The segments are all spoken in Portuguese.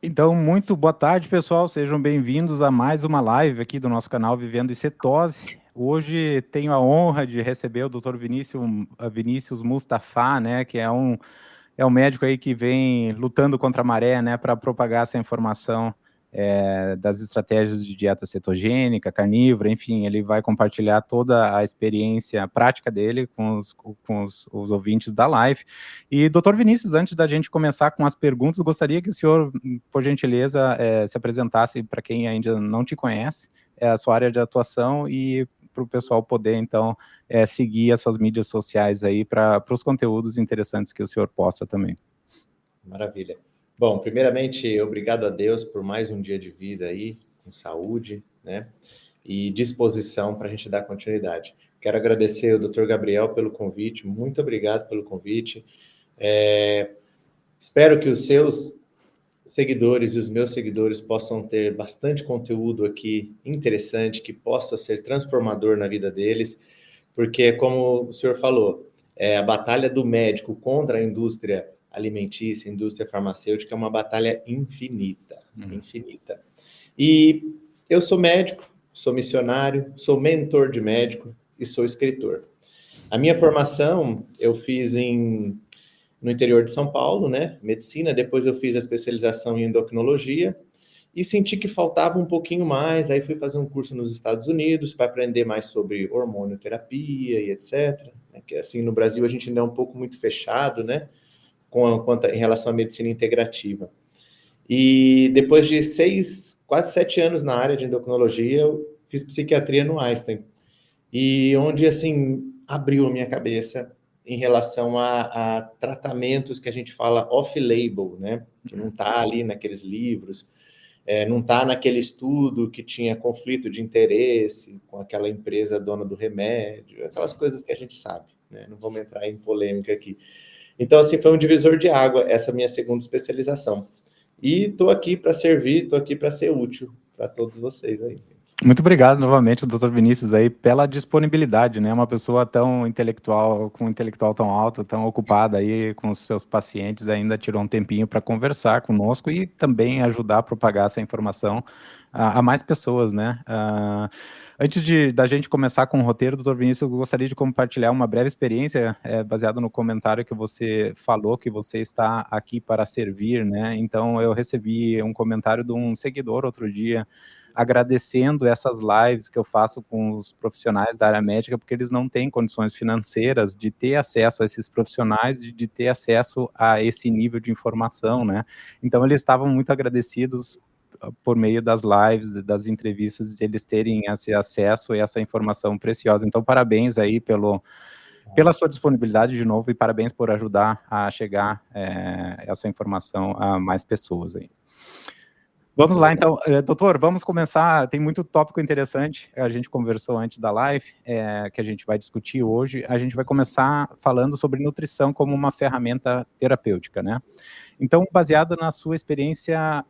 Então, muito boa tarde, pessoal. Sejam bem-vindos a mais uma live aqui do nosso canal Vivendo em Cetose. Hoje tenho a honra de receber o Dr. Vinícius Mustafa, né, que é um médico aí que vem lutando contra a maré, né, para propagar essa informação das estratégias de dieta cetogênica, carnívora, enfim, ele vai compartilhar toda a experiência prática dele com os ouvintes da live. E, doutor Vinícius, antes da gente começar com as perguntas, eu gostaria que o senhor, por gentileza, se apresentasse para quem ainda não te conhece, a sua área de atuação e para o pessoal poder, então, seguir as suas mídias sociais aí para os conteúdos interessantes que o senhor posta também. Maravilha. Bom, primeiramente, obrigado a Deus por mais um dia de vida aí, com saúde, né? E disposição para a gente dar continuidade. Quero agradecer ao Dr. Gabriel pelo convite, muito obrigado pelo convite. Espero que os seus seguidores e os meus seguidores possam ter bastante conteúdo aqui interessante, que possa ser transformador na vida deles, porque, como o senhor falou, a batalha do médico contra a indústria alimentícia, a indústria farmacêutica, é uma batalha infinita, infinita. E eu sou médico, sou missionário, sou mentor de médico e sou escritor. A minha formação eu fiz no interior de São Paulo, né? Medicina, depois eu fiz a especialização em endocrinologia e senti que faltava um pouquinho mais, aí fui fazer um curso nos Estados Unidos para aprender mais sobre hormonioterapia e etc. Que assim, no Brasil a gente ainda é um pouco muito fechado, né? Em relação à medicina integrativa. E depois de quase 7 anos na área de endocrinologia, eu fiz psiquiatria no Einstein. E onde, assim, abriu a minha cabeça em relação a tratamentos que a gente fala off-label, né? Que não está ali naqueles livros, não está naquele estudo que tinha conflito de interesse com aquela empresa dona do remédio, aquelas coisas que a gente sabe, né? Não vamos entrar em polêmica aqui. Então, assim, foi um divisor de água essa minha segunda especialização. E estou aqui para servir, estou aqui para ser útil para todos vocês aí. Muito obrigado novamente, doutor Vinícius, aí, pela disponibilidade, né? Uma pessoa tão intelectual, com um intelectual tão alto, tão ocupada aí com os seus pacientes, ainda tirou um tempinho para conversar conosco e também ajudar a propagar essa informação a mais pessoas, né? Antes da gente começar com o roteiro, doutor Vinícius, eu gostaria de compartilhar uma breve experiência baseada no comentário que você falou, que você está aqui para servir, né? Então, eu recebi um comentário de um seguidor outro dia, agradecendo essas lives que eu faço com os profissionais da área médica, porque eles não têm condições financeiras de ter acesso a esses profissionais, de ter acesso a esse nível de informação, né? Então, eles estavam muito agradecidos por meio das lives, das entrevistas, de eles terem esse acesso e essa informação preciosa. Então, parabéns aí pela sua disponibilidade de novo e parabéns por ajudar a chegar essa informação a mais pessoas aí. Vamos lá, então, doutor, vamos começar, tem muito tópico interessante, a gente conversou antes da live, que a gente vai discutir hoje, a gente vai começar falando sobre nutrição como uma ferramenta terapêutica, né? Então, baseado na sua experiência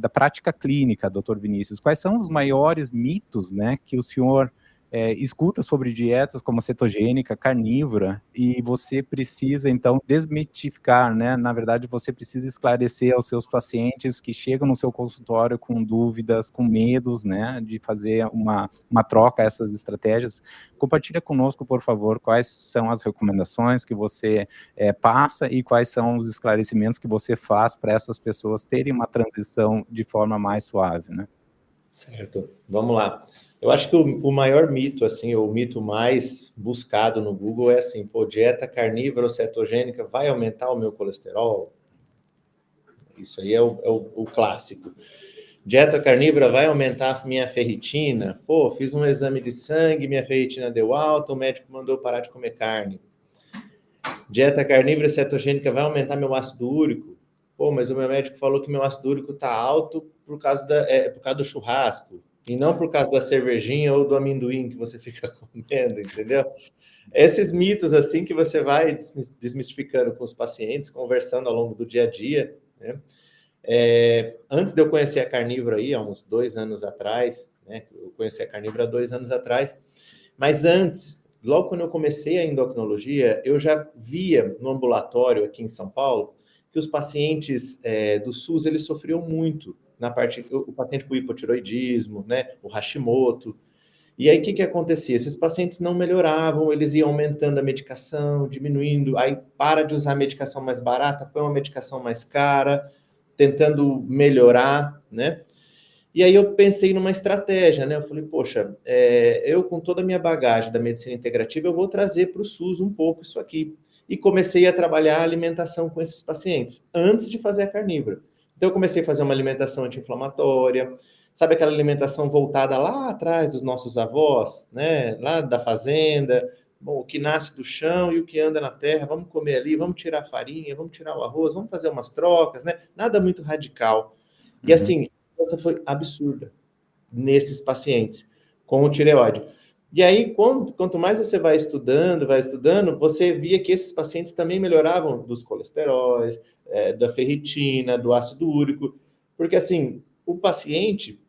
da prática clínica, doutor Vinícius, quais são os maiores mitos, né, que o senhor escuta sobre dietas como cetogênica, carnívora, e você precisa, então, desmitificar, né? Na verdade, você precisa esclarecer aos seus pacientes que chegam no seu consultório com dúvidas, com medos, né, de fazer uma troca, essas estratégias. Compartilha conosco, por favor, quais são as recomendações que você passa e quais são os esclarecimentos que você faz para essas pessoas terem uma transição de forma mais suave, né? Certo, vamos lá. Eu acho que o maior mito, assim, o mito mais buscado no Google é assim, pô, dieta carnívora ou cetogênica vai aumentar o meu colesterol? Isso aí é o clássico. Dieta carnívora vai aumentar minha ferritina? Pô, fiz um exame de sangue, minha ferritina deu alta, o médico mandou parar de comer carne. Dieta carnívora cetogênica vai aumentar meu ácido úrico? Pô, mas o meu médico falou que meu ácido úrico está alto por causa do churrasco, e não por causa da cervejinha ou do amendoim que você fica comendo, entendeu? Esses mitos, assim, que você vai desmistificando com os pacientes, conversando ao longo do dia a dia, né? Antes de eu conhecer a carnívora aí, há uns 2 anos atrás, né? Eu conheci a carnívora há 2 anos atrás, mas antes, logo quando eu comecei a endocrinologia, eu já via no ambulatório aqui em São Paulo que os pacientes do SUS, eles sofriam muito na parte, o paciente com hipotiroidismo, né, o Hashimoto. E aí, o que acontecia? Esses pacientes não melhoravam, eles iam aumentando a medicação, diminuindo, aí para de usar a medicação mais barata, põe uma medicação mais cara, tentando melhorar, né? E aí eu pensei numa estratégia, né? Eu falei, poxa, eu com toda a minha bagagem da medicina integrativa, eu vou trazer para o SUS um pouco isso aqui. E comecei a trabalhar a alimentação com esses pacientes, antes de fazer a carnívora. Então eu comecei a fazer uma alimentação anti-inflamatória, sabe aquela alimentação voltada lá atrás dos nossos avós, né? Lá da fazenda, bom, o que nasce do chão e o que anda na terra, vamos comer ali, vamos tirar a farinha, vamos tirar o arroz, vamos fazer umas trocas, né? Nada muito radical. E assim, essa foi absurda nesses pacientes com o tireoide. E aí, quanto mais você vai estudando, você via que esses pacientes também melhoravam dos colesteróis, da ferritina, do ácido úrico, porque assim, o paciente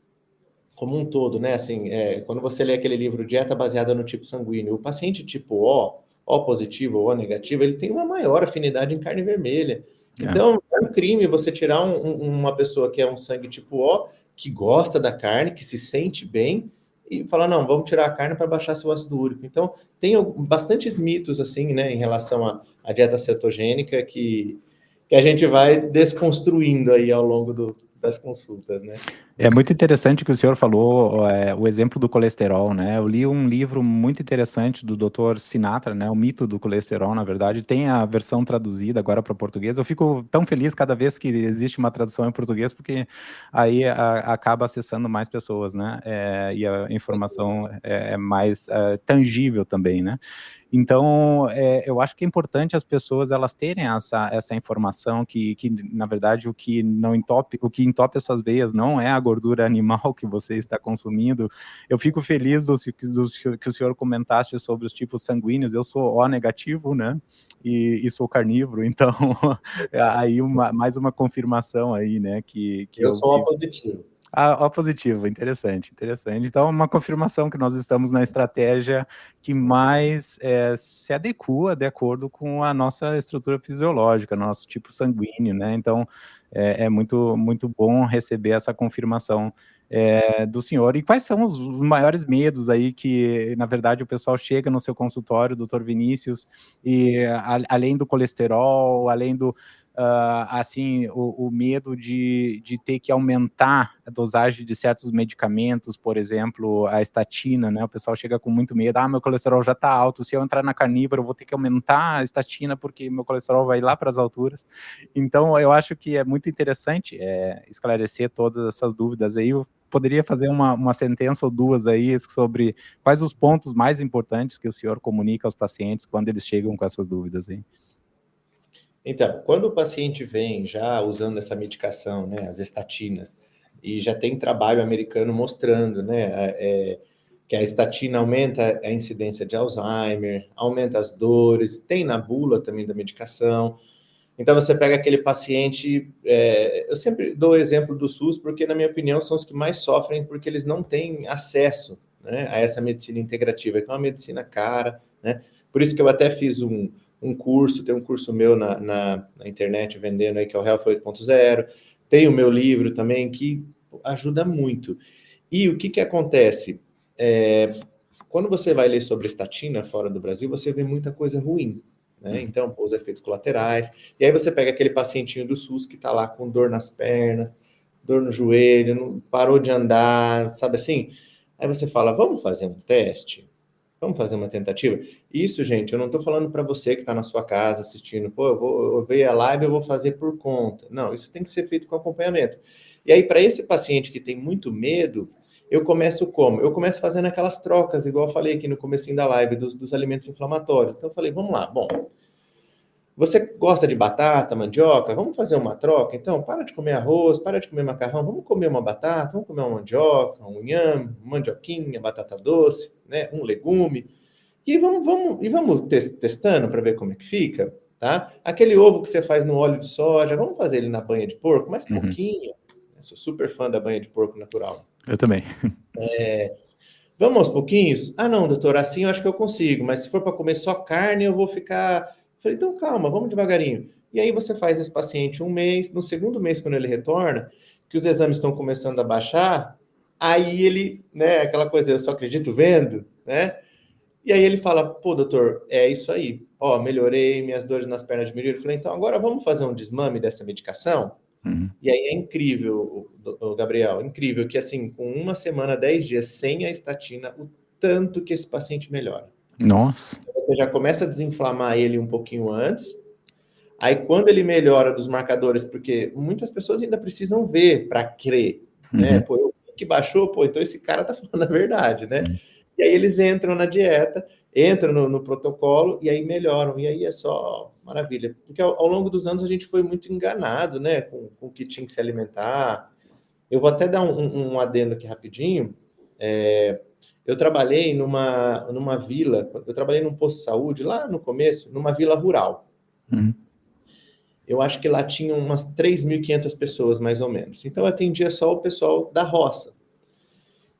como um todo, né? Assim, quando você lê aquele livro Dieta Baseada no Tipo Sanguíneo, o paciente tipo O positivo ou O negativo, ele tem uma maior afinidade em carne vermelha. Então, é um crime você tirar uma pessoa que é um sangue tipo O, que gosta da carne, que se sente bem, e falar, não, vamos tirar a carne para baixar seu ácido úrico. Então, tem bastantes mitos, assim, né, em relação à dieta cetogênica que a gente vai desconstruindo aí ao longo das consultas, né? É muito interessante que o senhor falou o exemplo do colesterol, né? Eu li um livro muito interessante do Dr. Sinatra, né? O Mito do Colesterol, na verdade, tem a versão traduzida agora para português. Eu fico tão feliz cada vez que existe uma tradução em português, porque aí acaba acessando mais pessoas, né? E a informação é mais tangível também, né? Então, eu acho que é importante as pessoas elas terem essa informação que, na verdade, o que entope as suas veias não é a gordura animal que você está consumindo. Eu fico feliz que o senhor comentasse sobre os tipos sanguíneos. Eu sou O negativo, né? E sou carnívoro, então aí mais uma confirmação aí, né? Que eu sou O positivo. Ah, O positivo, interessante. Então, uma confirmação que nós estamos na estratégia que mais se adequa de acordo com a nossa estrutura fisiológica, nosso tipo sanguíneo, né? Então, é muito, muito bom receber essa confirmação do senhor. E quais são os maiores medos aí que, na verdade, o pessoal chega no seu consultório, doutor Vinícius, e além do colesterol, além do assim, o medo de ter que aumentar a dosagem de certos medicamentos, por exemplo, a estatina, né? O pessoal chega com muito medo, meu colesterol já está alto, se eu entrar na carnívora eu vou ter que aumentar a estatina porque meu colesterol vai lá para as alturas. Então, eu acho que é muito interessante esclarecer todas essas dúvidas aí. Eu poderia fazer uma sentença ou duas aí sobre quais os pontos mais importantes que o senhor comunica aos pacientes quando eles chegam com essas dúvidas aí. Então, quando o paciente vem já usando essa medicação, né, as estatinas, e já tem trabalho americano mostrando, né, que a estatina aumenta a incidência de Alzheimer, aumenta as dores, tem na bula também da medicação. Então, você pega aquele paciente, eu sempre dou o exemplo do SUS, porque, na minha opinião, são os que mais sofrem, porque eles não têm acesso, né, a essa medicina integrativa, que é uma medicina cara, né? Por isso que eu até fiz um curso, tem um curso meu na internet vendendo aí, que é o Health 8.0, tem o meu livro também, que ajuda muito. E o que acontece? Quando você vai ler sobre estatina fora do Brasil, você vê muita coisa ruim, né? Então, os efeitos colaterais. E aí você pega aquele pacientinho do SUS que está lá com dor nas pernas, dor no joelho, não parou de andar, sabe assim? Aí você fala, vamos fazer um teste? Vamos fazer uma tentativa? Isso, gente, eu não estou falando para você que está na sua casa assistindo, pô, eu ver a live, eu vou fazer por conta. Não, isso tem que ser feito com acompanhamento. E aí, para esse paciente que tem muito medo, eu começo como? Eu começo fazendo aquelas trocas, igual eu falei aqui no comecinho da live, dos alimentos inflamatórios. Então, eu falei, vamos lá, bom, você gosta de batata, mandioca? Vamos fazer uma troca? Então, para de comer arroz, para de comer macarrão, vamos comer uma batata, vamos comer uma mandioca, um inhame, mandioquinha, batata doce, né? Um legume. E vamos testando para ver como é que fica, tá? Aquele ovo que você faz no óleo de soja, vamos fazer ele na banha de porco, mas pouquinho. Eu sou super fã da banha de porco natural. Eu também. Vamos aos pouquinhos? Ah, não, doutor, assim eu acho que eu consigo, mas se for para comer só carne, eu vou ficar. Falei, então calma, vamos devagarinho. E aí você faz esse paciente um mês, no segundo mês, quando ele retorna, que os exames estão começando a baixar, aí ele, né, aquela coisa, eu só acredito vendo, né? E aí ele fala, pô, doutor, é isso aí. Ó, melhorei, minhas dores nas pernas diminuíram. Eu falei, então agora vamos fazer um desmame dessa medicação? Uhum. E aí é incrível, Gabriel, incrível que assim, com uma semana, 10 dias sem a estatina, o tanto que esse paciente melhora. Nossa. Você já começa a desinflamar ele um pouquinho antes. Aí quando ele melhora dos marcadores, porque muitas pessoas ainda precisam ver para crer, né? Uhum. Pô, eu vi que baixou, pô, então esse cara tá falando a verdade, né? Uhum. E aí eles entram na dieta, entram no protocolo e aí melhoram. E aí é só maravilha. Porque ao longo dos anos a gente foi muito enganado, né? Com o que tinha que se alimentar. Eu vou até dar um adendo aqui rapidinho. Eu trabalhei numa vila, eu trabalhei num posto de saúde lá no começo, numa vila rural. Uhum. Eu acho que lá tinham umas 3.500 pessoas, mais ou menos. Então, eu atendia só o pessoal da roça.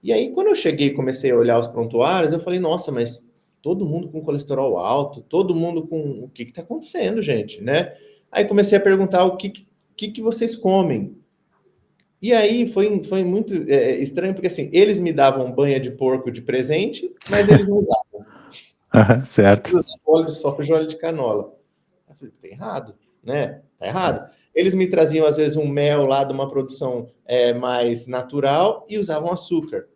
E aí, quando eu cheguei e comecei a olhar os prontuários, eu falei, nossa, mas todo mundo com colesterol alto, todo mundo com... O que está acontecendo, gente, né? Aí comecei a perguntar o que vocês comem. E aí foi muito estranho, porque assim, eles me davam banha de porco de presente, mas eles não usavam. Uhum. Certo. Óleo de soja, óleo de canola. Eu falei, tá errado, né? Tá errado. Eles me traziam, às vezes, um mel lá de uma produção mais natural e usavam açúcar.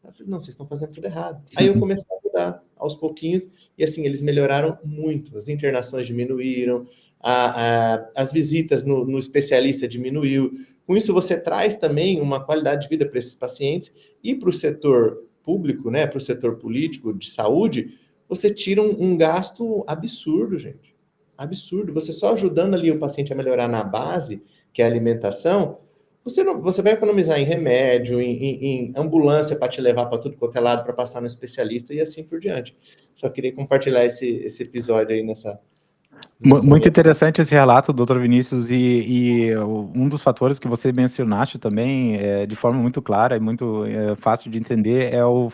Eu falei, não, vocês estão fazendo tudo errado. Aí eu comecei a mudar aos pouquinhos e, assim, eles melhoraram muito. As internações diminuíram, as visitas no especialista diminuiu. Com isso, você traz também uma qualidade de vida para esses pacientes e para o setor público, né, para o setor político de saúde, você tira um gasto absurdo, gente. Absurdo. Você só ajudando ali o paciente a melhorar na base, que é a alimentação, você vai economizar em remédio, em ambulância para te levar para tudo quanto é lado, para passar no especialista e assim por diante. Só queria compartilhar esse episódio aí nessa Muito minha... interessante esse relato, doutor Vinícius, e um dos fatores que você mencionaste também, de forma muito clara e muito fácil de entender, é o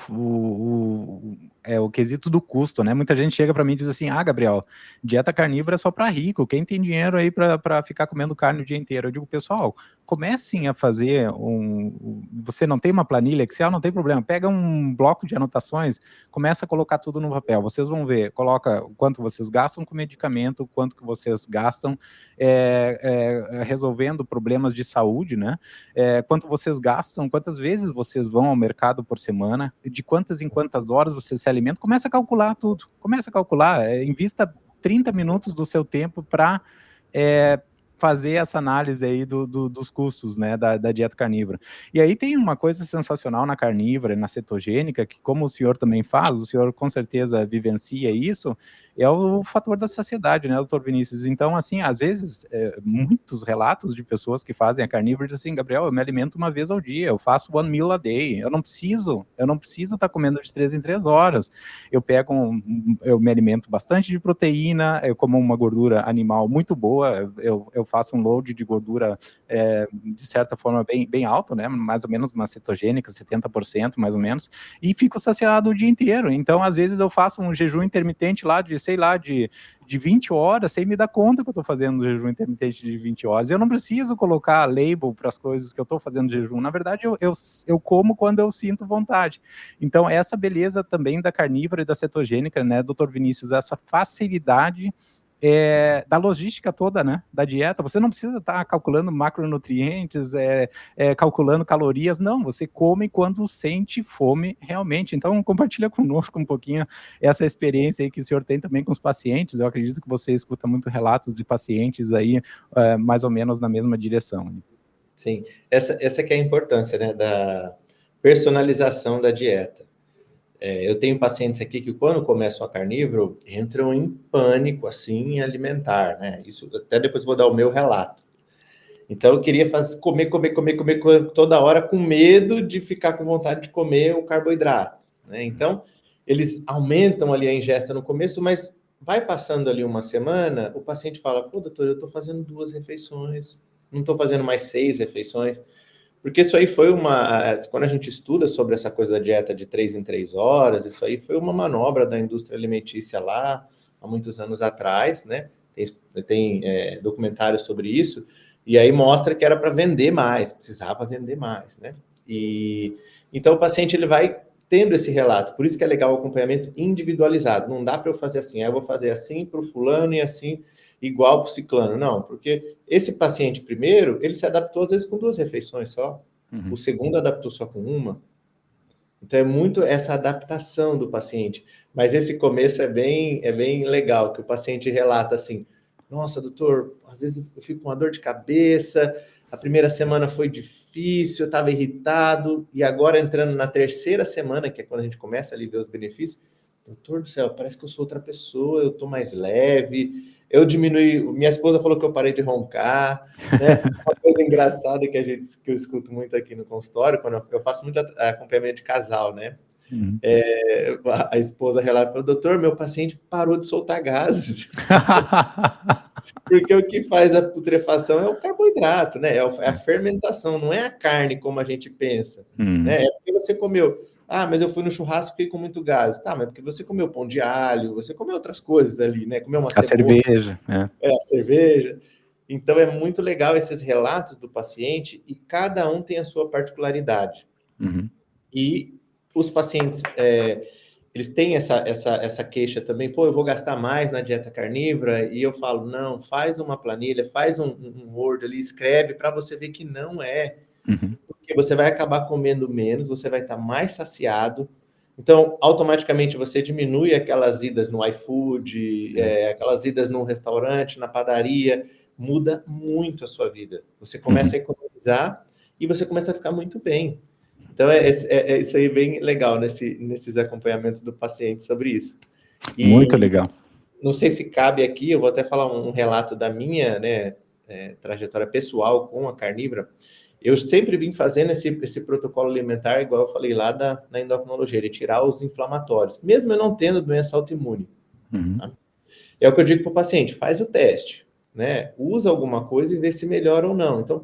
quesito do custo, né? Muita gente chega para mim e diz assim, Gabriel, dieta carnívora é só para rico, quem tem dinheiro aí para ficar comendo carne o dia inteiro? Eu digo, pessoal, comecem a fazer você não tem uma planilha Excel, não tem problema, pega um bloco de anotações, começa a colocar tudo no papel, vocês vão ver, coloca quanto vocês gastam com medicamento, quanto que vocês gastam resolvendo problemas de saúde, né? Quanto vocês gastam, quantas vezes vocês vão ao mercado por semana, de quantas em quantas horas vocês se alimentam, começa a calcular tudo, começa a calcular, invista 30 minutos do seu tempo para fazer essa análise aí dos custos, né, da dieta carnívora. E aí tem uma coisa sensacional na carnívora, na cetogênica, que como o senhor também faz, o senhor com certeza vivencia isso, é o fator da saciedade, né, doutor Vinícius? Então, assim, às vezes, muitos relatos de pessoas que fazem a carnívora dizem assim, Gabriel, eu me alimento uma vez ao dia, eu faço 1 meal a day, eu não preciso estar comendo de 3 em 3 horas, eu me alimento bastante de proteína, eu como uma gordura animal muito boa, eu faço um load de gordura de certa forma bem alto, né, mais ou menos uma cetogênica, 70% mais ou menos, e fico saciado o dia inteiro. Então, às vezes eu faço um jejum intermitente lá de 20 horas, sem me dar conta que eu estou fazendo um jejum intermitente de 20 horas. Eu não preciso colocar label para as coisas que eu estou fazendo jejum. Na verdade, eu como quando eu sinto vontade. Então, essa beleza também da carnívora e da cetogênica, né, doutor Vinícius, essa facilidade da logística toda, né, da dieta. Você não precisa estar calculando macronutrientes, calculando calorias, não, você come quando sente fome realmente. Então, compartilha conosco um pouquinho essa experiência aí que o senhor tem também com os pacientes. Eu acredito que você escuta muito relatos de pacientes aí, mais ou menos na mesma direção. Sim, essa que é a importância, né, da personalização da dieta. Eu tenho pacientes aqui que, quando começam a carnívoro, entram em pânico, assim, alimentar, né? Isso, até depois vou dar o meu relato. Então, eu queria comer toda hora, com medo de ficar com vontade de comer o carboidrato, né? Então, eles aumentam ali a ingesta no começo, mas vai passando ali uma semana, o paciente fala, pô, doutor, eu estou fazendo 2 refeições, não estou fazendo mais 6 refeições. Porque isso aí foi quando a gente estuda sobre essa coisa da dieta de 3 em 3 horas, isso aí foi uma manobra da indústria alimentícia lá, há muitos anos atrás, né? Tem documentários sobre isso, e aí mostra que era para vender mais, precisava vender mais, né? E então o paciente ele vai tendo esse relato, por isso que é legal o acompanhamento individualizado. Não dá para eu fazer assim, eu vou fazer assim para o fulano e assim igual para o ciclano, não, porque esse paciente primeiro, ele se adaptou às vezes com 2 refeições só, o segundo adaptou só com uma. Então é muito essa adaptação do paciente. Mas esse começo é bem legal, que o paciente relata assim: nossa, doutor, às vezes eu fico com uma dor de cabeça, a primeira semana foi difícil, eu estava irritado, e agora entrando na terceira semana, que é quando a gente começa a ver os benefícios, doutor do céu, parece que eu sou outra pessoa, eu estou mais leve, eu diminui, minha esposa falou que eu parei de roncar, né? Uma coisa engraçada que eu escuto muito aqui no consultório, quando eu faço muito acompanhamento de casal, né? A esposa relata, doutor, meu paciente parou de soltar gases. Porque o que faz a putrefação é o carboidrato, né? É a fermentação, não é a carne como a gente pensa, né? É porque você comeu. Ah, mas eu fui no churrasco e fiquei com muito gás. Tá, mas porque você comeu pão de alho, você comeu outras coisas ali, né? Comeu uma A cebola, cerveja. a cerveja. Então é muito legal esses relatos do paciente e cada um tem a sua particularidade. E os pacientes, eles têm essa queixa também, pô, eu vou gastar mais na dieta carnívora, e eu falo, não, faz uma planilha, faz um Word ali, escreve para você ver que não é, porque você vai acabar comendo menos, você vai estar mais saciado, então automaticamente você diminui aquelas idas no iFood, aquelas idas no restaurante, na padaria, muda muito a sua vida, você começa a economizar e você começa a ficar muito bem. Então, é isso aí bem legal nesses acompanhamentos do paciente sobre isso. E muito legal. Não sei se cabe aqui, eu vou até falar um relato da minha trajetória pessoal com a carnívora. Eu sempre vim fazendo esse protocolo alimentar, igual eu falei lá na endocrinologia, de tirar os inflamatórios, mesmo eu não tendo doença autoimune. Tá? É o que eu digo para o paciente, faz o teste, né? Usa alguma coisa e vê se melhora ou não. Então,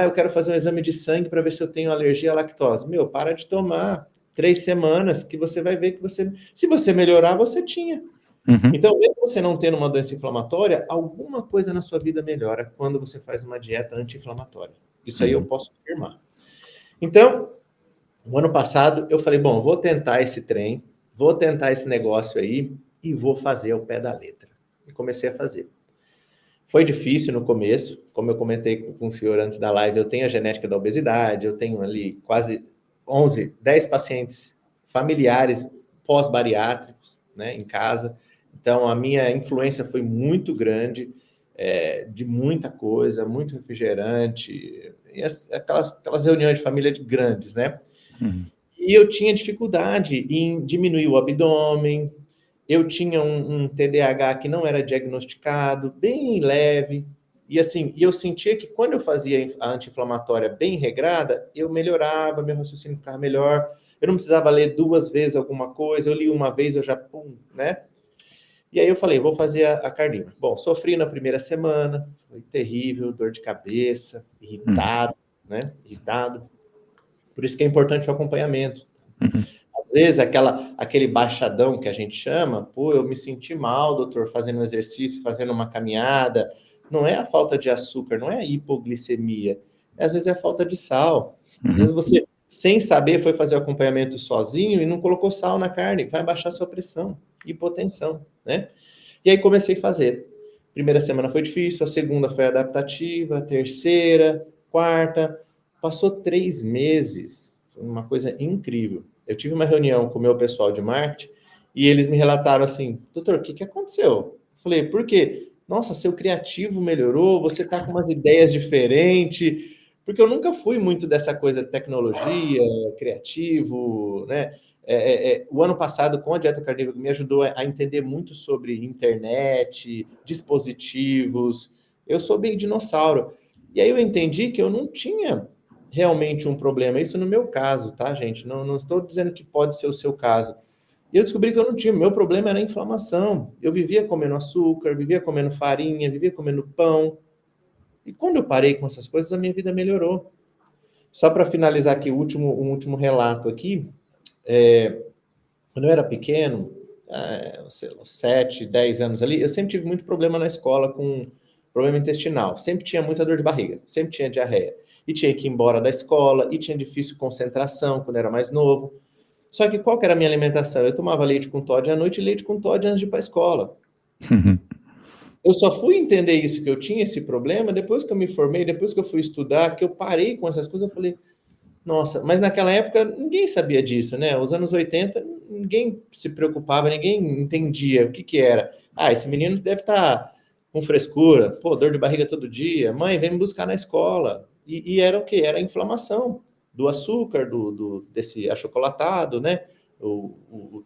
eu quero fazer um exame de sangue para ver se eu tenho alergia à lactose. Para de tomar 3 semanas que você vai ver que se você melhorar, você tinha. Então, mesmo você não tendo uma doença inflamatória, alguma coisa na sua vida melhora quando você faz uma dieta anti-inflamatória. Isso aí eu posso afirmar. Então, no ano passado, eu falei, vou tentar esse trem, vou tentar esse negócio aí e vou fazer ao pé da letra. E comecei a fazer. Foi difícil no começo, como eu comentei com o senhor antes da live, eu tenho a genética da obesidade, eu tenho ali quase 10 pacientes familiares pós-bariátricos, né, em casa. Então, a minha influência foi muito grande, de muita coisa, muito refrigerante, e aquelas reuniões de família grandes, né? E eu tinha dificuldade em diminuir o abdômen, eu tinha um TDAH que não era diagnosticado, bem leve, e eu sentia que quando eu fazia a anti-inflamatória bem regrada, eu melhorava, meu raciocínio ficava melhor, eu não precisava ler 2 vezes alguma coisa, eu li uma vez, eu já, né? E aí eu falei, vou fazer a carnívora. Sofri na primeira semana, foi terrível, dor de cabeça, irritado, né? Irritado. Por isso que é importante o acompanhamento. Às vezes, aquele baixadão que a gente chama, eu me senti mal, doutor, fazendo um exercício, fazendo uma caminhada. Não é a falta de açúcar, não é a hipoglicemia. Às vezes é a falta de sal. Às vezes você, sem saber, foi fazer o acompanhamento sozinho e não colocou sal na carne, vai baixar sua pressão, hipotensão, né? E aí comecei a fazer. Primeira semana foi difícil, a segunda foi adaptativa, a terceira, quarta. Passou 3 meses, foi uma coisa incrível. Eu tive uma reunião com o meu pessoal de marketing e eles me relataram assim, doutor, o que aconteceu? Eu falei, por quê? Nossa, seu criativo melhorou, você tá com umas ideias diferentes, porque eu nunca fui muito dessa coisa de tecnologia, criativo, né? O ano passado, com a dieta carnívora, me ajudou a entender muito sobre internet, dispositivos. Eu sou bem dinossauro. E aí eu entendi que eu não tinha realmente um problema. Isso no meu caso, tá, gente? Não estou dizendo que pode ser o seu caso. E eu descobri que eu não tinha. Meu problema era a inflamação. Eu vivia comendo açúcar, vivia comendo farinha, vivia comendo pão. E quando eu parei com essas coisas, a minha vida melhorou. Só para finalizar aqui, um último relato aqui. Quando eu era pequeno, sei lá, 7, 10 anos ali, eu sempre tive muito problema na escola com problema intestinal. Sempre tinha muita dor de barriga, sempre tinha diarreia. E tinha que ir embora da escola, e tinha difícil concentração quando era mais novo. Só que qual que era a minha alimentação? Eu tomava leite com Toddy à noite e leite com Toddy antes de ir para a escola. Eu só fui entender isso, que eu tinha esse problema, depois que eu me formei, depois que eu fui estudar, que eu parei com essas coisas, eu falei, nossa, mas naquela época ninguém sabia disso, né? Os anos 80, ninguém se preocupava, ninguém entendia o que que era. Ah, esse menino deve estar com frescura, pô, dor de barriga todo dia, mãe, vem me buscar na escola. E era o quê? Era a inflamação do açúcar, desse achocolatado, né?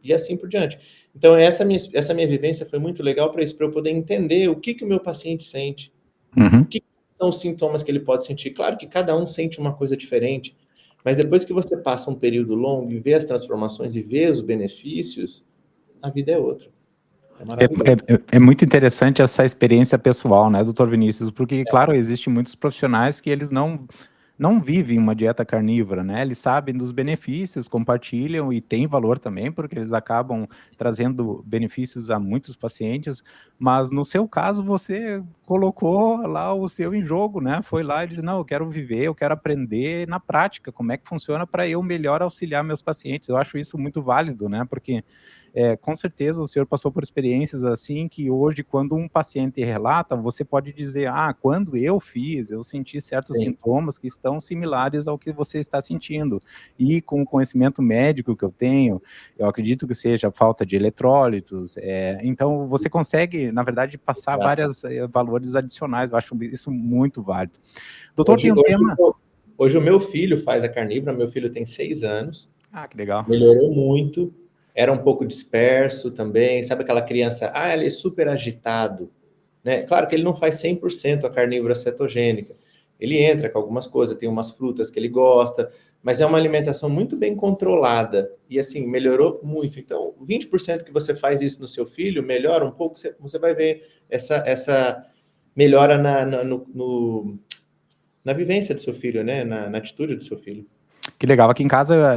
E assim por diante. Então, essa minha vivência foi muito legal para isso, para eu poder entender o que o meu paciente sente, o que são os sintomas que ele pode sentir. Claro que cada um sente uma coisa diferente, mas depois que você passa um período longo e vê as transformações e vê os benefícios, a vida é outra. É maravilhoso. É muito interessante essa experiência pessoal, né, doutor Vinícius? Porque, claro, existem muitos profissionais que eles não vivem uma dieta carnívora, né? Eles sabem dos benefícios, compartilham e tem valor também, porque eles acabam trazendo benefícios a muitos pacientes, mas no seu caso você colocou lá o seu em jogo, né? Foi lá e disse, não, eu quero viver, eu quero aprender na prática, como é que funciona para eu melhor auxiliar meus pacientes. Eu acho isso muito válido, né? Porque com certeza o senhor passou por experiências assim que hoje, quando um paciente relata, você pode dizer, quando eu fiz, eu senti certos sintomas que estão similares ao que você está sentindo. E com o conhecimento médico que eu tenho, eu acredito que seja falta de eletrólitos, então você consegue, na verdade, passar vários valores adicionais, eu acho isso muito válido. Doutor, tem um tema... Hoje o meu filho faz a carnívora, meu filho tem 6 anos. Que legal. Melhorou muito. Era um pouco disperso também, sabe aquela criança, ele é super agitado, né? Claro que ele não faz 100% a carnívora cetogênica, ele entra com algumas coisas, tem umas frutas que ele gosta, mas é uma alimentação muito bem controlada, e assim, melhorou muito. Então, 20% que você faz isso no seu filho, melhora um pouco, você vai ver essa melhora na vivência do seu filho, né? Na atitude do seu filho. Que legal, aqui em casa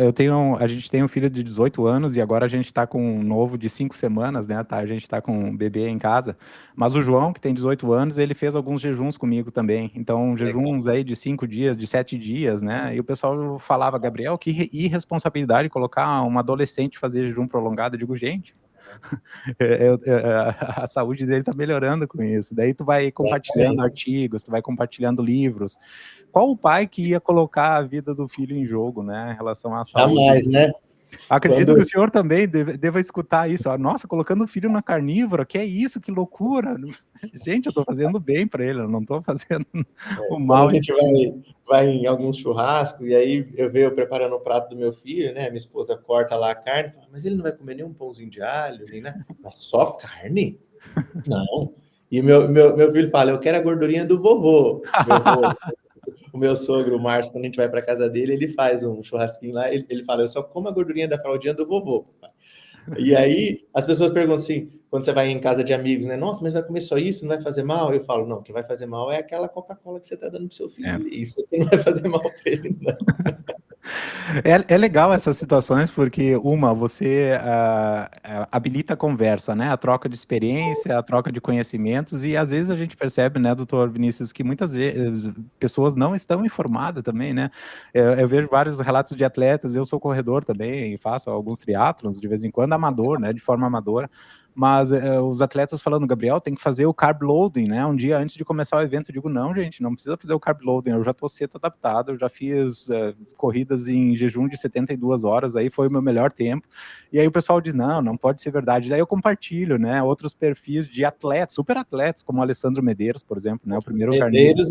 a gente tem um filho de 18 anos e agora a gente tá com um novo de 5 semanas, né, a gente tá com um bebê em casa, mas o João, que tem 18 anos, ele fez alguns jejuns comigo também, então jejuns aí de 5 dias, de 7 dias, né, e o pessoal falava, Gabriel, que irresponsabilidade colocar um adolescente fazer jejum prolongado. Eu digo, gente, a saúde dele tá melhorando com isso, daí tu vai compartilhando artigos, tu vai compartilhando livros. Qual o pai que ia colocar a vida do filho em jogo, né, em relação à saúde? Jamais, né? Acredito que o senhor também deva escutar isso. Nossa, colocando o filho na carnívora, que é isso, que loucura. Gente, eu tô fazendo bem para ele, eu não tô fazendo o mal. Quando a gente vai em algum churrasco, e aí eu vejo preparando o prato do meu filho, né? Minha esposa corta lá a carne, fala, mas ele não vai comer nem um pãozinho de alho, nem nada. Mas só carne? Não. E meu filho fala, eu quero a gordurinha do vovô. O meu sogro, o Márcio, quando a gente vai para casa dele, ele faz um churrasquinho lá, ele fala, eu só como a gordurinha da fraldinha do vovô, papai. E aí, as pessoas perguntam assim, quando você vai em casa de amigos, né? Nossa, mas vai comer só isso? Não vai fazer mal? Eu falo, não, o que vai fazer mal é aquela Coca-Cola que você está dando pro seu filho. Isso aqui não vai fazer mal para ele, não. É legal essas situações porque, você habilita a conversa, né? A troca de experiência, a troca de conhecimentos e às vezes a gente percebe, né, doutor Vinícius, que muitas vezes pessoas não estão informadas também, né? Eu vejo vários relatos de atletas, eu sou corredor também e faço alguns triatlons de vez em quando, amador, né? De forma amadora. Mas os atletas falando, Gabriel, tem que fazer o carb loading, né? Um dia antes de começar o evento, eu digo, não, gente, não precisa fazer o carb loading, eu já estou seto adaptado, eu já fiz corridas em jejum de 72 horas, aí foi o meu melhor tempo. E aí o pessoal diz, não pode ser verdade. Daí eu compartilho, né? Outros perfis de atletas, super atletas, como o Alessandro Medeiros, por exemplo, né? O primeiro Medeiros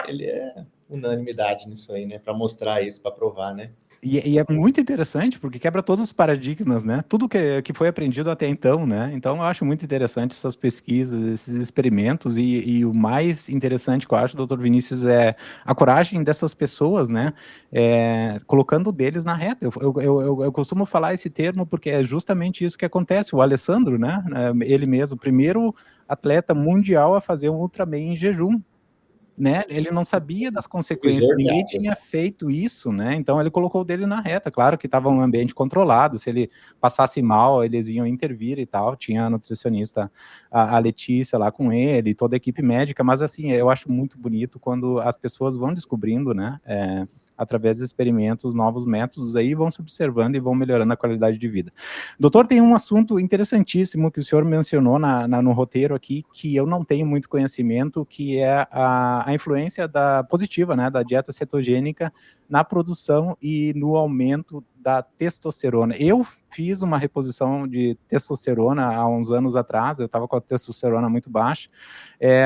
ele é unanimidade nisso aí, né? Para mostrar isso, para provar, né? E é muito interessante, porque quebra todos os paradigmas, né? Tudo que foi aprendido até então, né? Então, eu acho muito interessante essas pesquisas, esses experimentos, e o mais interessante que eu acho, doutor Vinícius, é a coragem dessas pessoas, né? Colocando deles na reta. Eu costumo falar esse termo porque é justamente isso que acontece. O Alessandro, né? Ele mesmo, o primeiro atleta mundial a fazer um Ultraman em jejum. né, ele não sabia das consequências, Divisor de ninguém águas. tinha feito isso, né, então ele colocou o dele na reta, claro que estava um ambiente controlado, se ele passasse mal, eles iam intervir e tal, tinha a nutricionista, a Letícia lá com ele, toda a equipe médica, mas assim, eu acho muito bonito quando as pessoas vão descobrindo, né, através de experimentos, novos métodos, aí vão se observando e vão melhorando a qualidade de vida. Doutor, tem um assunto interessantíssimo que o senhor mencionou no roteiro aqui, que eu não tenho muito conhecimento, que é a influência positiva, né, da dieta cetogênica na produção e no aumento da testosterona. Eu fiz uma reposição de testosterona há uns anos atrás, eu estava com a testosterona muito baixa,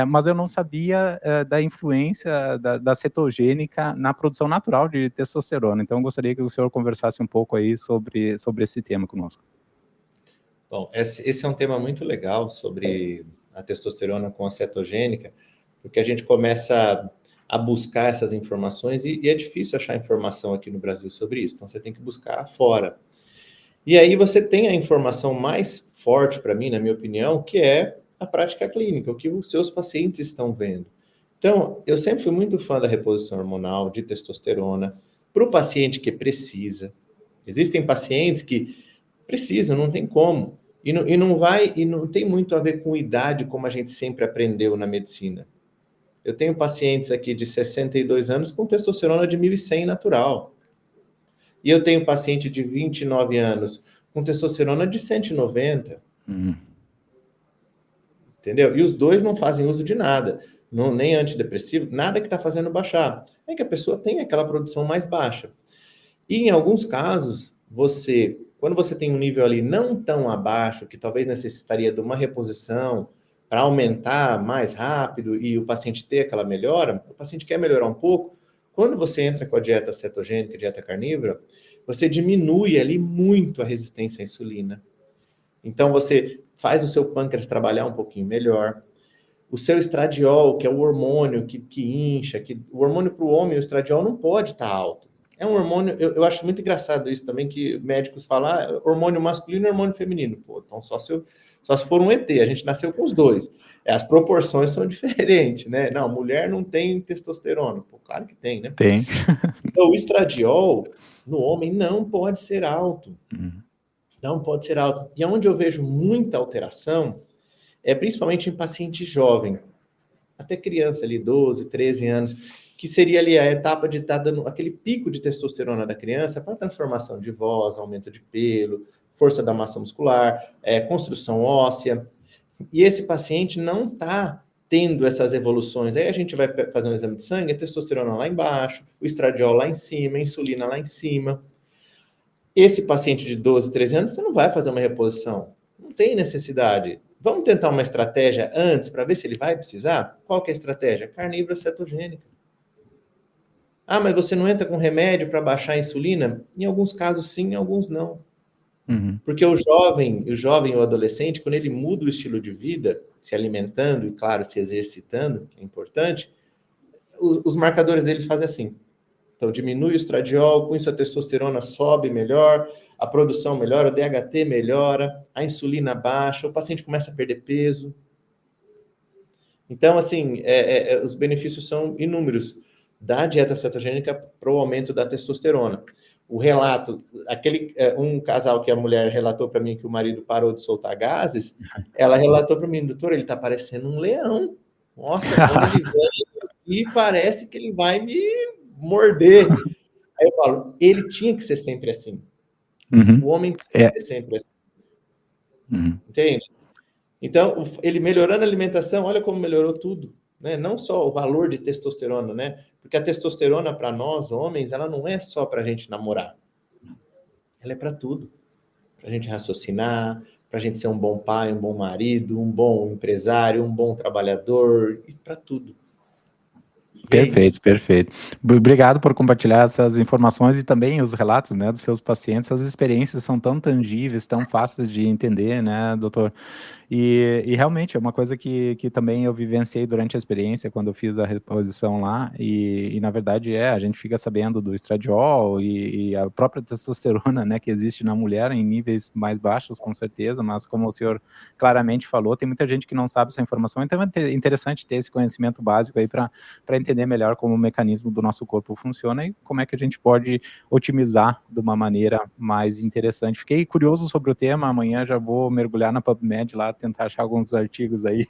mas eu não sabia da influência da cetogênica na produção natural de testosterona. Então, eu gostaria que o senhor conversasse um pouco aí sobre esse tema conosco. Bom, esse é um tema muito legal sobre a testosterona com a cetogênica, porque a gente começa a buscar essas informações e é difícil achar informação aqui no Brasil sobre isso, então você tem que buscar fora. E aí você tem a informação mais forte para mim, na minha opinião, que é a prática clínica, o que os seus pacientes estão vendo. Então, eu sempre fui muito fã da reposição hormonal, de testosterona, para o paciente que precisa. Existem pacientes que precisam, não tem como. E não tem muito a ver com idade, como a gente sempre aprendeu na medicina. Eu tenho pacientes aqui de 62 anos com testosterona de 1.100 natural. E eu tenho paciente de 29 anos com testosterona de 190. Entendeu? E os dois não fazem uso de nada, não, nem antidepressivo, nada que está fazendo baixar. É que a pessoa tem aquela produção mais baixa. E em alguns casos, quando você tem um nível ali não tão abaixo, que talvez necessitaria de uma reposição para aumentar mais rápido e o paciente ter aquela melhora, o paciente quer melhorar um pouco, quando você entra com a dieta cetogênica, dieta carnívora, você diminui ali muito a resistência à insulina. Então você faz o seu pâncreas trabalhar um pouquinho melhor. O seu estradiol, que é o hormônio que incha, o hormônio para o homem, o estradiol não pode estar alto. É um hormônio, eu acho muito engraçado isso também, que médicos falam, hormônio masculino e hormônio feminino. Pô, então só se for um ET, a gente nasceu com os dois. As proporções são diferentes, né? Não, mulher não tem testosterona. Pô, claro que tem, né? Tem. Então, o estradiol no homem não pode ser alto. Não pode ser alto. E onde eu vejo muita alteração é principalmente em paciente jovem, até criança ali, 12, 13 anos, que seria ali a etapa de estar dando aquele pico de testosterona da criança para transformação de voz, aumento de pelo, força da massa muscular, construção óssea. E esse paciente não está tendo essas evoluções. Aí a gente vai fazer um exame de sangue, a testosterona lá embaixo, o estradiol lá em cima, a insulina lá em cima. Esse paciente de 12, 13 anos, você não vai fazer uma reposição. Não tem necessidade. Vamos tentar uma estratégia antes para ver se ele vai precisar? Qual que é a estratégia? Carnívora cetogênica. Ah, mas você não entra com remédio para baixar a insulina? Em alguns casos sim, em alguns não. Porque o jovem ou adolescente, quando ele muda o estilo de vida, se alimentando e, claro, se exercitando, que é importante, os marcadores deles fazem assim. Então, diminui o estradiol, com isso a testosterona sobe melhor, a produção melhora, o DHT melhora, a insulina baixa, o paciente começa a perder peso. Então, assim, os benefícios são inúmeros da dieta cetogênica para o aumento da testosterona. O relato, um casal que a mulher relatou para mim que o marido parou de soltar gases, ela relatou para mim, doutor, ele está parecendo um leão. Nossa, quando ele vem e parece que ele vai me morder. Aí eu falo, ele tinha que ser sempre assim. O homem tinha que ser sempre assim. Entende? Então, ele melhorando a alimentação, olha como melhorou tudo. Né? Não só o valor de testosterona, né? Porque a testosterona, para nós, homens, ela não é só para a gente namorar. Ela é para tudo. Para a gente raciocinar, para a gente ser um bom pai, um bom marido, um bom empresário, um bom trabalhador, e para tudo. E é isso. Perfeito, perfeito. Obrigado por compartilhar essas informações e também os relatos, né, dos seus pacientes. As experiências são tão tangíveis, tão fáceis de entender, né, doutor? E realmente é uma coisa que também eu vivenciei durante a experiência, quando eu fiz a reposição lá, e na verdade a gente fica sabendo do estradiol e a própria testosterona, né, que existe na mulher em níveis mais baixos, com certeza, mas como o senhor claramente falou, tem muita gente que não sabe essa informação, então é interessante ter esse conhecimento básico aí para entender melhor como o mecanismo do nosso corpo funciona e como é que a gente pode otimizar de uma maneira mais interessante. Fiquei curioso sobre o tema, amanhã já vou mergulhar na PubMed lá, tentar achar alguns artigos aí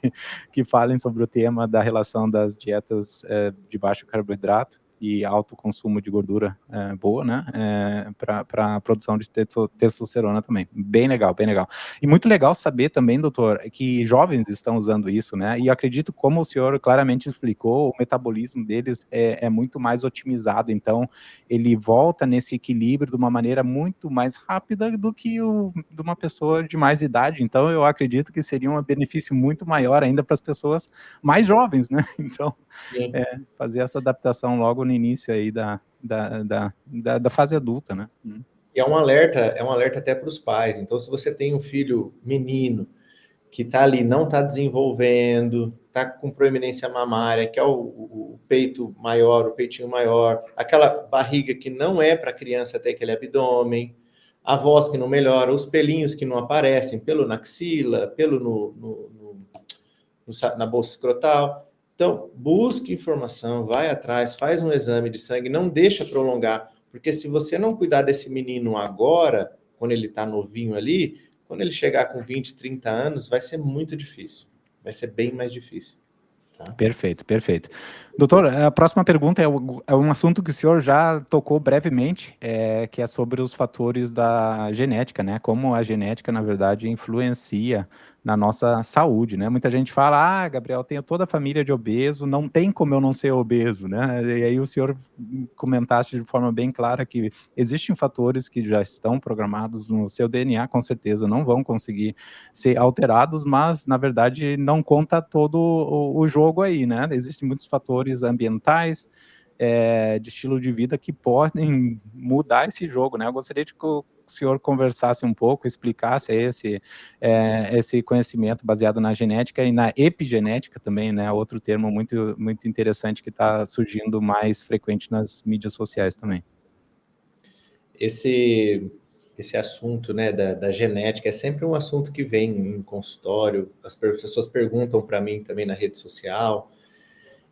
que falem sobre o tema da relação das dietas de baixo carboidrato e alto consumo de gordura boa, né, para a produção de testosterona também. Bem legal, bem legal. E muito legal saber também, doutor, que jovens estão usando isso, né, e acredito, como o senhor claramente explicou, o metabolismo deles é muito mais otimizado, então ele volta nesse equilíbrio de uma maneira muito mais rápida do que de uma pessoa de mais idade, então eu acredito que seria um benefício muito maior ainda para as pessoas mais jovens, né, então Sim. fazer essa adaptação logo no início aí da fase adulta, né? E é um alerta até para os pais. Então, se você tem um filho menino que está ali, não está desenvolvendo, está com proeminência mamária, que é o peito maior, o peitinho maior, aquela barriga que não é para a criança ter aquele abdômen, a voz que não melhora, os pelinhos que não aparecem, pelo na axila, pelo na bolsa escrotal. Então, busque informação, vai atrás, faz um exame de sangue, não deixa prolongar, porque se você não cuidar desse menino agora, quando ele está novinho ali, quando ele chegar com 20, 30 anos, vai ser muito difícil. Vai ser bem mais difícil. Tá? Perfeito, perfeito. Doutor, a próxima pergunta é um assunto que o senhor já tocou brevemente, que é sobre os fatores da genética, né? Como a genética, na verdade, influencia na nossa saúde, né? Muita gente fala, Gabriel, tenho toda a família de obeso, não tem como eu não ser obeso, né? E aí o senhor comentaste de forma bem clara que existem fatores que já estão programados no seu DNA, com certeza não vão conseguir ser alterados, mas na verdade não conta todo o jogo aí, né? Existem muitos fatores ambientais, de estilo de vida que podem mudar esse jogo, né? Eu gostaria de que o senhor conversasse um pouco, explicasse esse conhecimento baseado na genética e na epigenética também, né? Outro termo muito, muito interessante que está surgindo mais frequente nas mídias sociais também. Esse assunto, né, da genética é sempre um assunto que vem em consultório, as pessoas perguntam para mim também na rede social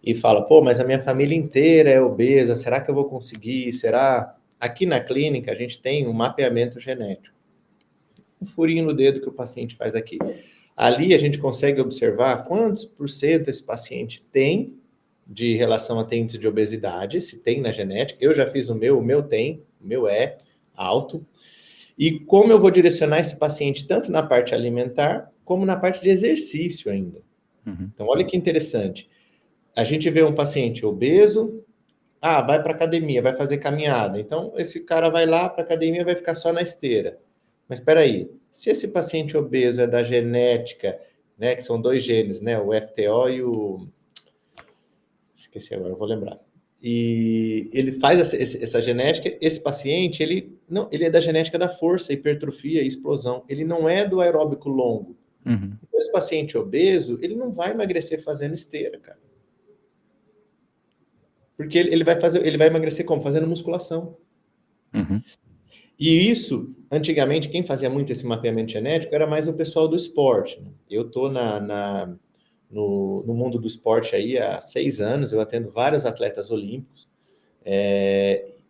e falam, pô, mas a minha família inteira é obesa, será que eu vou conseguir? Será? Aqui na clínica a gente tem um mapeamento genético, um furinho no dedo que o paciente faz aqui. Ali a gente consegue observar quantos por cento esse paciente tem de relação a índice de obesidade, se tem na genética. Eu já fiz o meu tem, o meu é alto. E como eu vou direcionar esse paciente tanto na parte alimentar, como na parte de exercício ainda. Uhum. Então, olha que interessante. A gente vê um paciente obeso, vai para academia, vai fazer caminhada. Então, esse cara vai lá para academia e vai ficar só na esteira. Mas espera aí, se esse paciente obeso é da genética, né, que são dois genes, né, o FTO e o... Esqueci agora, eu vou lembrar. E ele faz essa genética, esse paciente, ele é da genética da força, hipertrofia e explosão. Ele não é do aeróbico longo. Uhum. Então, esse paciente obeso, ele não vai emagrecer fazendo esteira, cara. Porque ele vai emagrecer como? Fazendo musculação. Uhum. E isso, antigamente, quem fazia muito esse mapeamento genético era mais o pessoal do esporte. Eu estou no mundo do esporte aí há 6 anos, eu atendo vários atletas olímpicos,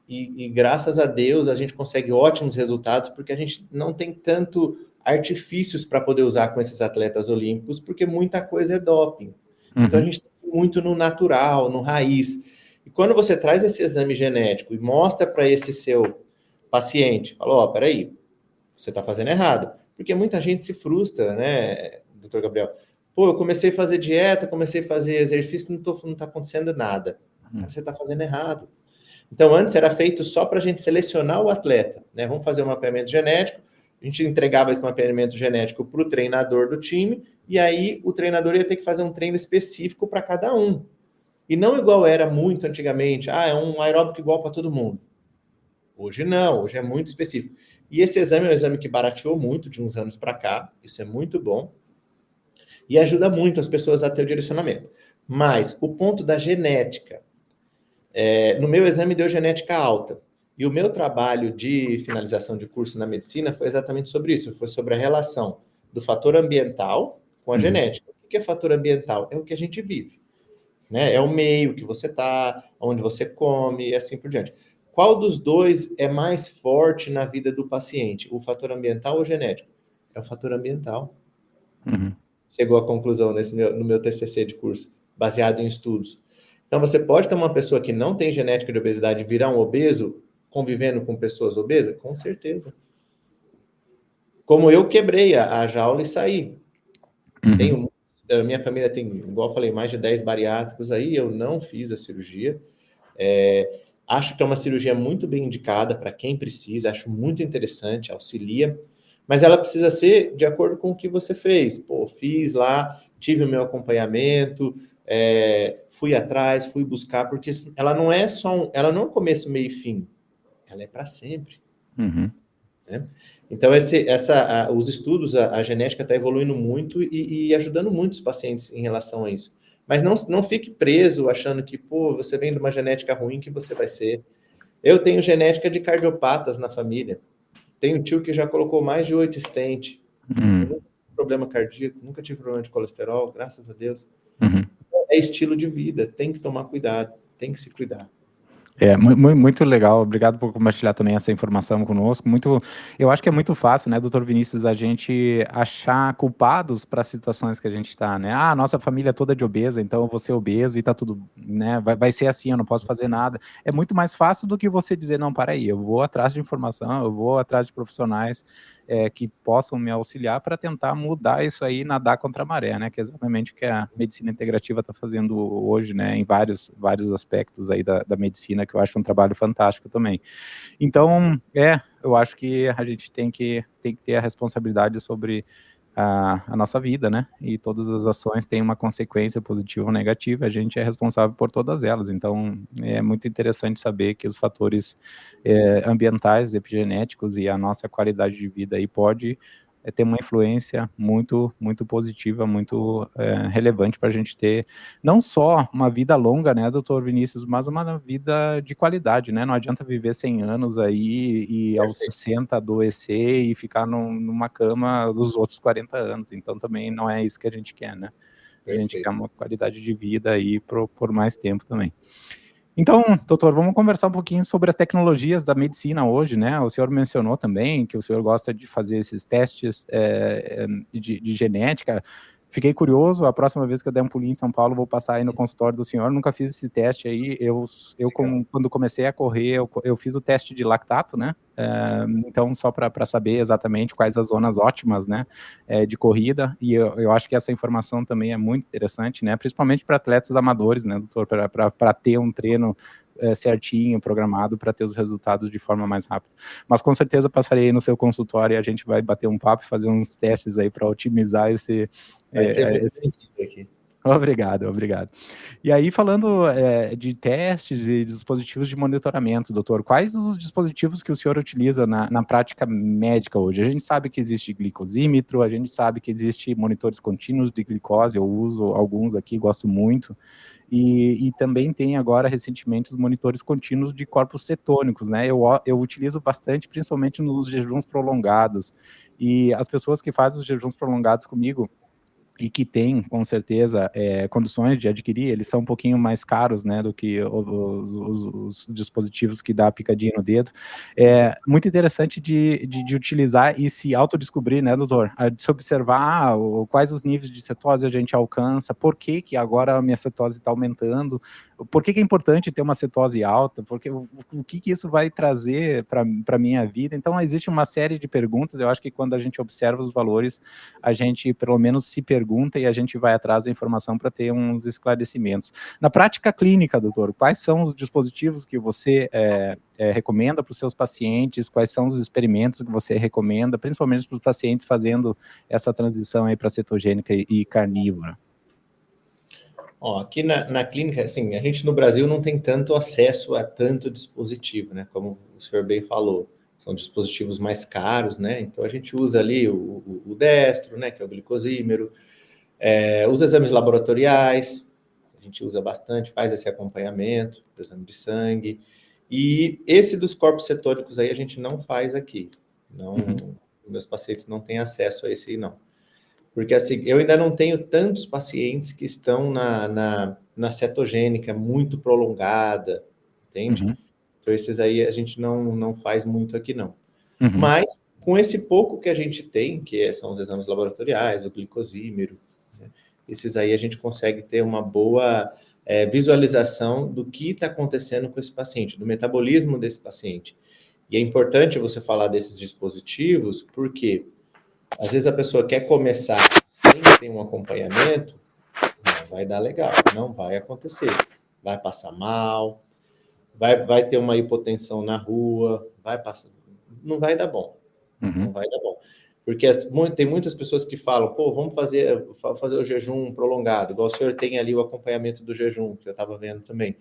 e graças a Deus a gente consegue ótimos resultados, porque a gente não tem tanto artifícios para poder usar com esses atletas olímpicos, porque muita coisa é doping. Então a Uhum. gente tem muito no natural, no raiz. E quando você traz esse exame genético e mostra para esse seu paciente, fala, peraí, você está fazendo errado. Porque muita gente se frustra, né, doutor Gabriel? Pô, eu comecei a fazer dieta, comecei a fazer exercício, não está acontecendo nada. Cara, você está fazendo errado. Então, antes era feito só para a gente selecionar o atleta, né? Vamos fazer um mapeamento genético, a gente entregava esse mapeamento genético para o treinador do time, e aí o treinador ia ter que fazer um treino específico para cada um. E não igual era muito antigamente, é um aeróbico igual para todo mundo. Hoje não, hoje é muito específico. E esse exame é um exame que barateou muito de uns anos para cá, isso é muito bom, e ajuda muito as pessoas a ter o direcionamento. Mas o ponto da genética, no meu exame deu genética alta, e o meu trabalho de finalização de curso na medicina foi exatamente sobre isso, foi sobre a relação do fator ambiental com a genética. O que é fator ambiental? É o que a gente vive, né? É o meio que você está, onde você come e assim por diante. Qual dos dois é mais forte na vida do paciente? O fator ambiental ou genético? É o fator ambiental. Uhum. Chegou à conclusão no meu TCC de curso, baseado em estudos. Então, você pode ter uma pessoa que não tem genética de obesidade virar um obeso convivendo com pessoas obesas? Com certeza. Como eu quebrei a jaula e saí. Uhum. Minha família tem, igual eu falei, mais de 10 bariátricos aí, eu não fiz a cirurgia. Acho que é uma cirurgia muito bem indicada para quem precisa, acho muito interessante, auxilia, mas ela precisa ser de acordo com o que você fez. Pô, fiz lá, tive o meu acompanhamento, fui atrás, fui buscar, porque ela não é só ela não é começo, meio e fim, ela é para sempre. Uhum. Né? Então, os estudos, a genética está evoluindo muito e ajudando muitos pacientes em relação a isso. Mas não fique preso achando que, pô, você vem de uma genética ruim que você vai ser. Eu tenho genética de cardiopatas na família. Tenho um tio que já colocou mais de 8 stents. Eu nunca tive problema cardíaco, nunca tive problema de colesterol, graças a Deus. Uhum. É estilo de vida, tem que tomar cuidado, tem que se cuidar. Muito legal, obrigado por compartilhar também essa informação conosco. Eu acho que é muito fácil, né, doutor Vinícius, a gente achar culpados para as situações que a gente está, né? Nossa família é toda de obesa, então eu vou ser obeso e tá tudo, né? Vai ser assim, eu não posso fazer nada. É muito mais fácil do que você dizer, não, para aí, eu vou atrás de informação, eu vou atrás de profissionais que possam me auxiliar para tentar mudar isso aí, nadar contra a maré, né? Que é exatamente o que a medicina integrativa está fazendo hoje, né? Em vários aspectos aí da medicina, que eu acho um trabalho fantástico também. Então, eu acho que a gente tem que ter a responsabilidade sobre a nossa vida, né? E todas as ações têm uma consequência positiva ou negativa, a gente é responsável por todas elas. Então, é muito interessante saber que os fatores ambientais, epigenéticos e a nossa qualidade de vida aí pode ter uma influência muito positiva, muito relevante para a gente ter não só uma vida longa, né, doutor Vinícius, mas uma vida de qualidade, né? Não adianta viver 100 anos aí e aos 60 adoecer e ficar numa cama dos outros 40 anos. Então também não é isso que a gente quer, né? A gente quer uma qualidade de vida aí por mais tempo também. Então, doutor, vamos conversar um pouquinho sobre as tecnologias da medicina hoje, né? O senhor mencionou também que o senhor gosta de fazer esses testes de genética. Fiquei curioso, a próxima vez que eu der um pulinho em São Paulo, vou passar aí no consultório do senhor, nunca fiz esse teste aí, quando comecei a correr, eu fiz o teste de lactato, né? Então, só para saber exatamente quais as zonas ótimas, né, de corrida, e eu acho que essa informação também é muito interessante, né, principalmente para atletas amadores, né, doutor, para ter um treino certinho, programado, para ter os resultados de forma mais rápida. Mas com certeza passarei no seu consultório e a gente vai bater um papo e fazer uns testes aí para otimizar esse... Vai ser muito bem-vindo aqui. Obrigado. E aí, falando de testes e dispositivos de monitoramento, doutor, quais os dispositivos que o senhor utiliza na prática médica hoje? A gente sabe que existe glicosímetro, a gente sabe que existe monitores contínuos de glicose, eu uso alguns aqui, gosto muito, e também tem agora, recentemente, os monitores contínuos de corpos cetônicos, né? Eu utilizo bastante, principalmente nos jejuns prolongados, e as pessoas que fazem os jejuns prolongados comigo, e que tem, com certeza, condições de adquirir, eles são um pouquinho mais caros, né, do que os dispositivos que dá a picadinha no dedo. É muito interessante de utilizar e se autodescobrir, né, doutor? De se observar quais os níveis de cetose a gente alcança, por que agora a minha cetose está aumentando, por que é importante ter uma cetose alta, porque o que isso vai trazer para a minha vida. Então, existe uma série de perguntas, eu acho que quando a gente observa os valores, a gente, pelo menos, se pergunta e a gente vai atrás da informação para ter uns esclarecimentos. Na prática clínica, doutor, quais são os dispositivos que você recomenda para os seus pacientes? Quais são os experimentos que você recomenda, principalmente para os pacientes fazendo essa transição aí para cetogênica e carnívora? Ó, aqui na clínica, assim, a gente no Brasil não tem tanto acesso a tanto dispositivo, né? Como o senhor bem falou, são dispositivos mais caros, né? Então a gente usa ali o destro, né? Que é o glicosímero, os exames laboratoriais, a gente usa bastante, faz esse acompanhamento, o exame de sangue. E esse dos corpos cetônicos aí a gente não faz aqui. Não, meus pacientes não têm acesso a esse aí, não. Porque assim, eu ainda não tenho tantos pacientes que estão na cetogênica muito prolongada, entende? Uhum, Então, esses aí a gente não faz muito aqui, não. uhum, Mas, com esse pouco que a gente tem, são os exames laboratoriais, o glicosímero, né, esses aí a gente consegue ter uma boa visualização do que está acontecendo com esse paciente, do metabolismo desse paciente. E é importante você falar desses dispositivos, porque às vezes a pessoa quer começar sem ter um acompanhamento, não vai dar legal, não vai acontecer. Vai passar mal, vai ter uma hipotensão na rua, vai passar, não vai dar bom, não uhum, vai dar bom. Porque tem muitas pessoas que falam, pô, vamos fazer o jejum prolongado, igual o senhor tem ali o acompanhamento do jejum, que eu estava vendo também.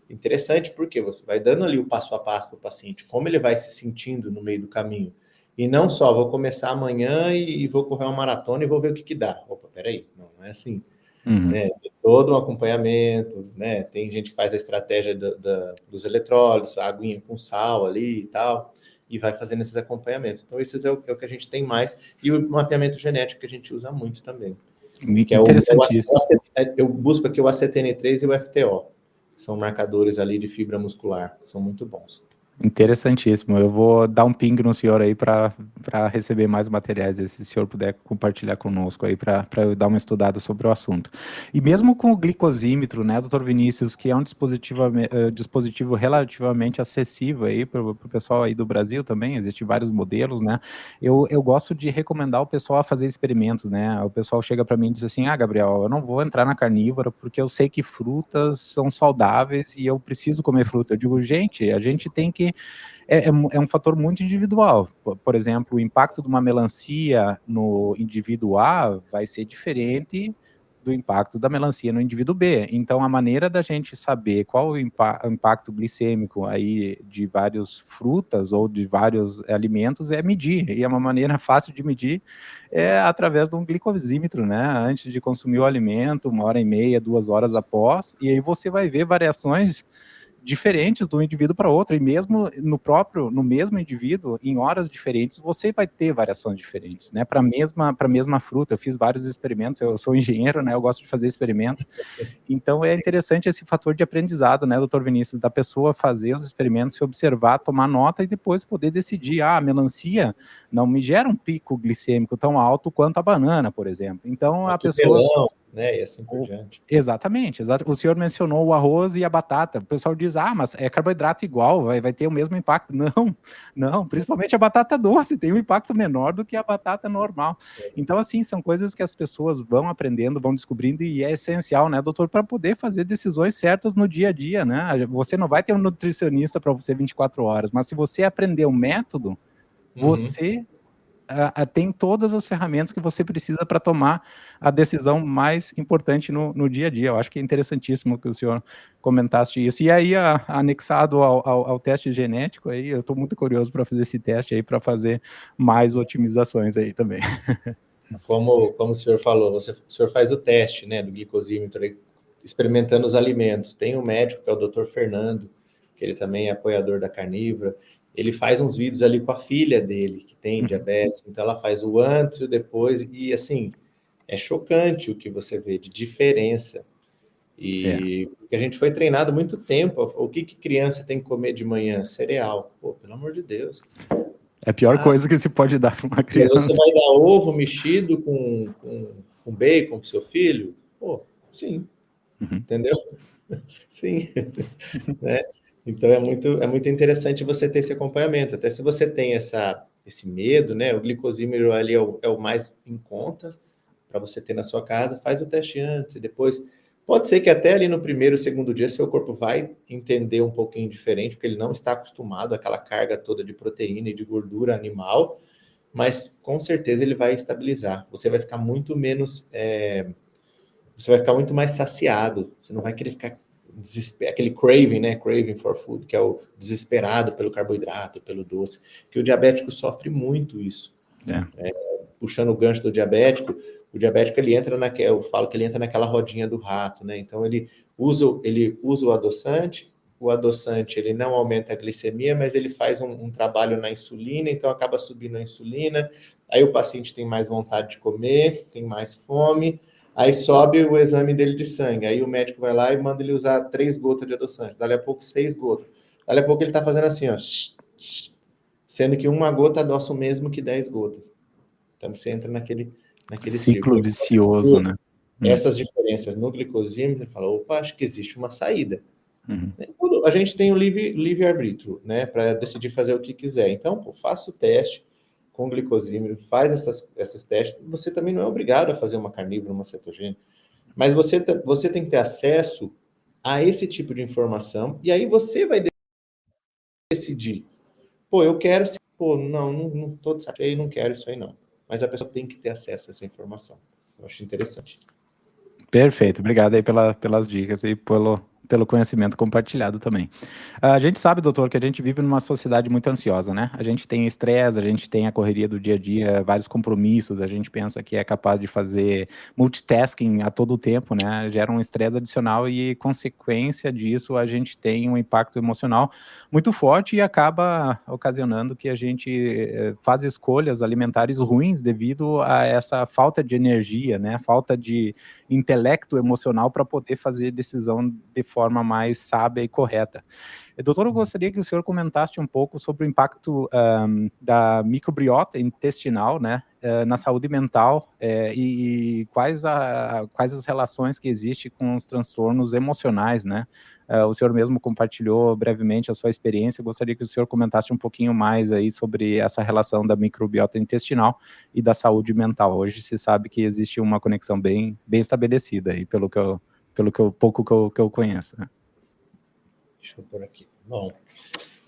Interessante porque você vai dando ali o passo a passo para o paciente, como ele vai se sentindo no meio do caminho. E não só, vou começar amanhã e vou correr uma maratona e vou ver o que dá. Opa, peraí, não é assim. uhum. Né? Tem todo um acompanhamento, né? Tem gente que faz a estratégia dos eletrólitos, a aguinha com sal ali e tal, e vai fazendo esses acompanhamentos. Então, esses é o que a gente tem mais. E o mapeamento genético que a gente usa muito também, que é Interessantíssimo. eu busco aqui o ACTN3 e o FTO, que são marcadores ali de fibra muscular, são muito bons. Interessantíssimo. Eu vou dar um ping no senhor aí para receber mais materiais, se o senhor puder compartilhar conosco aí para eu dar uma estudada sobre o assunto. E mesmo com o glicosímetro, né, doutor Vinícius, que é um dispositivo relativamente acessível aí para o pessoal aí do Brasil também, existem vários modelos, né? Eu gosto de recomendar o pessoal a fazer experimentos, né? O pessoal chega para mim e diz assim: ah, Gabriel, eu não vou entrar na carnívora porque eu sei que frutas são saudáveis e eu preciso comer fruta. Eu digo, gente, a gente tem que é um fator muito individual. Por exemplo, o impacto de uma melancia no indivíduo A vai ser diferente do impacto da melancia no indivíduo B. Então, a maneira da gente saber qual o impacto glicêmico aí de várias frutas ou de vários alimentos é medir. E é uma maneira fácil de medir através de um glicosímetro, né? Antes de consumir o alimento, 1h30, 2 horas após, e aí você vai ver variações diferentes do indivíduo para outro, e mesmo no mesmo indivíduo, em horas diferentes, você vai ter variações diferentes, né? Para a mesma fruta, eu fiz vários experimentos, eu sou engenheiro, né? Eu gosto de fazer experimentos, então é interessante esse fator de aprendizado, né, doutor Vinícius, da pessoa fazer os experimentos, se observar, tomar nota e depois poder decidir, a melancia não me gera um pico glicêmico tão alto quanto a banana, por exemplo. Então a Aqui pessoa melão, né? E assim por diante. Exatamente, o senhor mencionou o arroz e a batata. O pessoal diz, mas é carboidrato igual, vai ter o mesmo impacto. Não, principalmente a batata doce tem um impacto menor do que a batata normal. Então, assim, são coisas que as pessoas vão aprendendo, vão descobrindo, e é essencial, né, doutor, para poder fazer decisões certas no dia a dia, né? Você não vai ter um nutricionista para você 24 horas, mas se você aprender o método, Uhum. você tem todas as ferramentas que você precisa para tomar a decisão mais importante no dia a dia. Eu acho que é interessantíssimo que o senhor comentasse isso. E aí, anexado ao teste genético, aí, eu estou muito curioso para fazer esse teste aí, para fazer mais otimizações aí também. Como o senhor falou, o senhor faz o teste, né, do glicosímetro, experimentando os alimentos. Tem um médico, que é o Dr. Fernando, que ele também é apoiador da carnívora. Ele faz uns vídeos ali com a filha dele, que tem diabetes. Então, ela faz o antes e o depois. E, assim, é chocante o que você vê de diferença. É. E a gente foi treinado muito tempo. O que criança tem que comer de manhã? Cereal. Pô, pelo amor de Deus. É a pior Ah, coisa que se pode dar para uma mas você criança. vai dar ovo mexido com bacon para seu filho? Pô, sim, Uhum. entendeu? Sim, né? Então é muito interessante você ter esse acompanhamento. Até se você tem esse medo, né? O glicosímero ali é o mais em conta para você ter na sua casa. Faz o teste antes e depois. Pode ser que até ali no primeiro, segundo dia, seu corpo vai entender um pouquinho diferente, porque ele não está acostumado àquela carga toda de proteína e de gordura animal, mas com certeza ele vai estabilizar. Você vai ficar muito menos você vai ficar muito mais saciado, você não vai querer ficar aquele craving, né? Craving for food, que é o desesperado pelo carboidrato, pelo doce, que o diabético sofre muito isso. Puxando o gancho do diabético, o diabético ele entra eu falo que ele entra naquela rodinha do rato, né? Então ele usa o adoçante ele não aumenta a glicemia, mas ele faz um trabalho na insulina, então acaba subindo a insulina, aí o paciente tem mais vontade de comer, tem mais fome, aí sobe o exame dele de sangue, aí o médico vai lá e manda ele usar 3 gotas de adoçante, dali a pouco 6 gotas, dali a pouco ele tá fazendo assim, ó, sendo que uma gota adoça o mesmo que 10 gotas. Então você entra naquele Ciclo círculo. vicioso, né? Essas diferenças no glicosímetro, ele fala, opa, acho que existe uma saída. Uhum. A gente tem o livre-arbítrio, né, para decidir fazer o que quiser. Então, pô, faça o teste com o glicosímetro, faz esses testes. Você também não é obrigado a fazer uma carnívora, uma cetogênica, mas você tem que ter acesso a esse tipo de informação, e aí você vai decidir. Pô, eu quero... Pô, não tô de saco cheio, não quero isso aí, não. Mas a pessoa tem que ter acesso a essa informação. Eu acho interessante. Perfeito, obrigado aí pelas dicas e pelo conhecimento compartilhado também. A gente sabe, doutor, que a gente vive numa sociedade muito ansiosa, né? A gente tem estresse, a gente tem a correria do dia a dia, vários compromissos, a gente pensa que é capaz de fazer multitasking a todo tempo, né? Gera um estresse adicional e, consequência disso, a gente tem um impacto emocional muito forte e acaba ocasionando que a gente faz escolhas alimentares ruins devido a essa falta de energia, né? Falta de intelecto emocional para poder fazer decisão de forma mais sábia e correta. Doutor, eu gostaria que o senhor comentasse um pouco sobre o impacto da microbiota intestinal, né, na saúde mental e quais as relações que existem com os transtornos emocionais, né? O senhor mesmo compartilhou brevemente a sua experiência, eu gostaria que o senhor comentasse um pouquinho mais aí sobre essa relação da microbiota intestinal e da saúde mental. Hoje se sabe que existe uma conexão bem estabelecida aí, pelo que eu conheço, né? Deixa eu pôr aqui. Bom,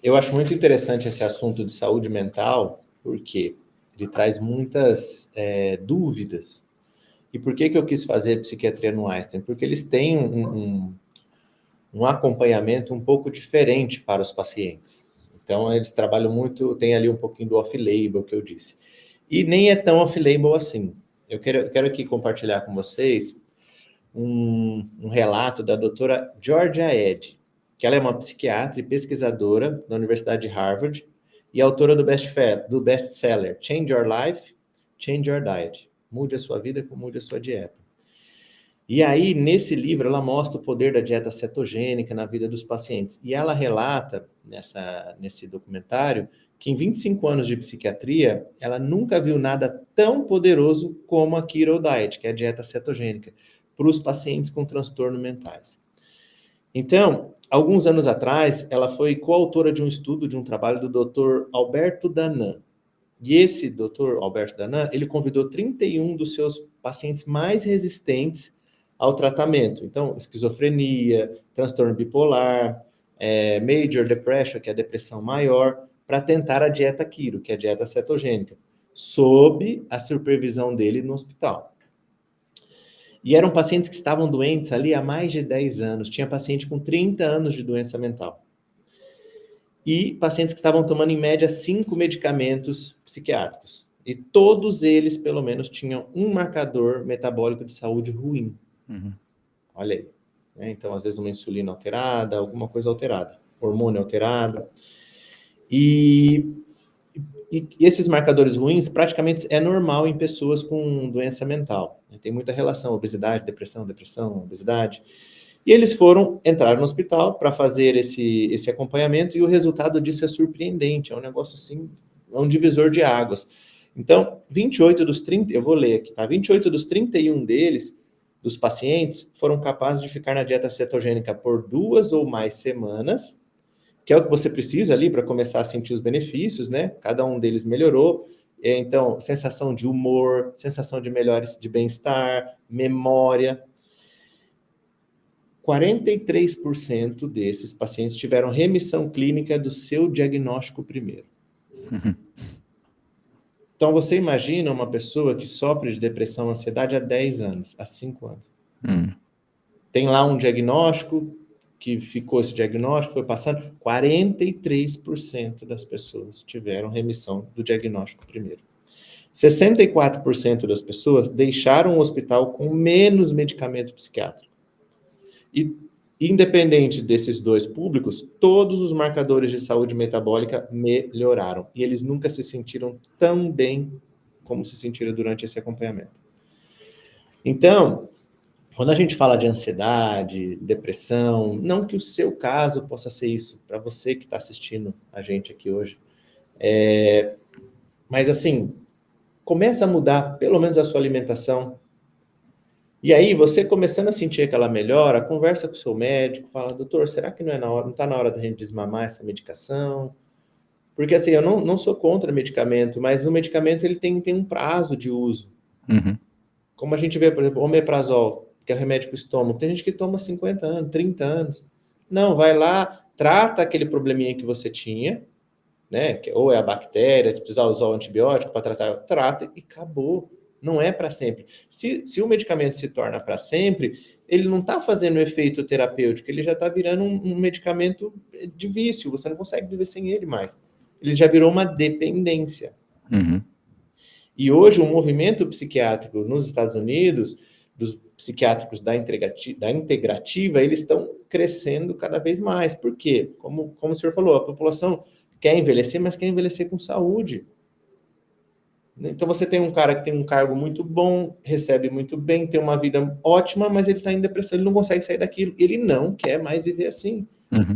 eu acho muito interessante esse assunto de saúde mental, porque ele traz muitas dúvidas. E por que eu quis fazer psiquiatria no Einstein? Porque eles têm um acompanhamento um pouco diferente para os pacientes. Então, eles trabalham muito, tem ali um pouquinho do off-label que eu disse. E nem é tão off-label assim. Eu quero aqui compartilhar com vocês um relato da doutora Georgia Ed, que ela é uma psiquiatra e pesquisadora da Universidade de Harvard e autora do best-seller Change Your Life, Change Your Diet. Mude a sua vida, mude a sua dieta. E aí, nesse livro, ela mostra o poder da dieta cetogênica na vida dos pacientes. E ela relata, nesse documentário, que em 25 anos de psiquiatria, ela nunca viu nada tão poderoso como a Keto Diet, que é a dieta cetogênica, para os pacientes com transtornos mentais. Então, alguns anos atrás, ela foi coautora de um estudo, de um trabalho do Dr. Alberto Danã. E esse Dr. Alberto Danã, ele convidou 31 dos seus pacientes mais resistentes ao tratamento. Então, esquizofrenia, transtorno bipolar, major depression, que é a depressão maior, para tentar a dieta Keto, que é a dieta cetogênica, sob a supervisão dele no hospital. E eram pacientes que estavam doentes ali há mais de 10 anos. Tinha paciente com 30 anos de doença mental. E pacientes que estavam tomando, em média, 5 medicamentos psiquiátricos. E todos eles, pelo menos, tinham um marcador metabólico de saúde ruim. Uhum. Olha aí. Então, às vezes, uma insulina alterada, alguma coisa alterada. Hormônio alterado. E esses marcadores ruins, praticamente, é normal em pessoas com doença mental. Tem muita relação, obesidade, depressão, obesidade. E eles entraram no hospital para fazer esse acompanhamento e o resultado disso é surpreendente. É um negócio assim, é um divisor de águas. Então, 28 dos 30, eu vou ler aqui, tá? 28 dos 31 deles, dos pacientes, foram capazes de ficar na dieta cetogênica por 2 ou mais semanas, que é o que você precisa ali para começar a sentir os benefícios, né? Cada um deles melhorou. Então, sensação de humor, sensação de melhores de bem-estar, memória. 43% desses pacientes tiveram remissão clínica do seu diagnóstico primeiro. Uhum. Então, você imagina uma pessoa que sofre de depressão, ansiedade há 10 anos, há 5 anos. Tem lá um diagnóstico, que ficou esse diagnóstico, foi passando, 43% das pessoas tiveram remissão do diagnóstico primeiro. 64% das pessoas deixaram o hospital com menos medicamento psiquiátrico. E, independente desses dois públicos, todos os marcadores de saúde metabólica melhoraram. E eles nunca se sentiram tão bem como se sentiram durante esse acompanhamento. Então, quando a gente fala de ansiedade, depressão, não que o seu caso possa ser isso, para você que está assistindo a gente aqui hoje, mas assim, começa a mudar pelo menos a sua alimentação. E aí, você começando a sentir aquela melhora, conversa com o seu médico, fala, doutor, será que não está na hora da gente desmamar essa medicação? Porque assim, eu não sou contra medicamento, mas o medicamento ele tem um prazo de uso. Como a gente vê, por exemplo, omeprazol, que é o remédio para o estômago, tem gente que toma 50 anos, 30 anos. Não, vai lá, trata aquele probleminha que você tinha, né? Que ou é a bactéria, se precisar usar o antibiótico para tratar, trata e acabou. Não é para sempre. Se o medicamento se torna para sempre, ele não está fazendo efeito terapêutico, ele já está virando um medicamento de vício, você não consegue viver sem ele mais. Ele já virou uma dependência. E hoje o movimento psiquiátrico nos Estados Unidos, dos psiquiátricos da integrativa, eles estão crescendo cada vez mais. Por quê? Como o senhor falou, a população quer envelhecer, mas quer envelhecer com saúde. Então você tem um cara que tem um cargo muito bom, recebe muito bem, tem uma vida ótima, mas ele está em depressão, ele não consegue sair daquilo. Ele não quer mais viver assim.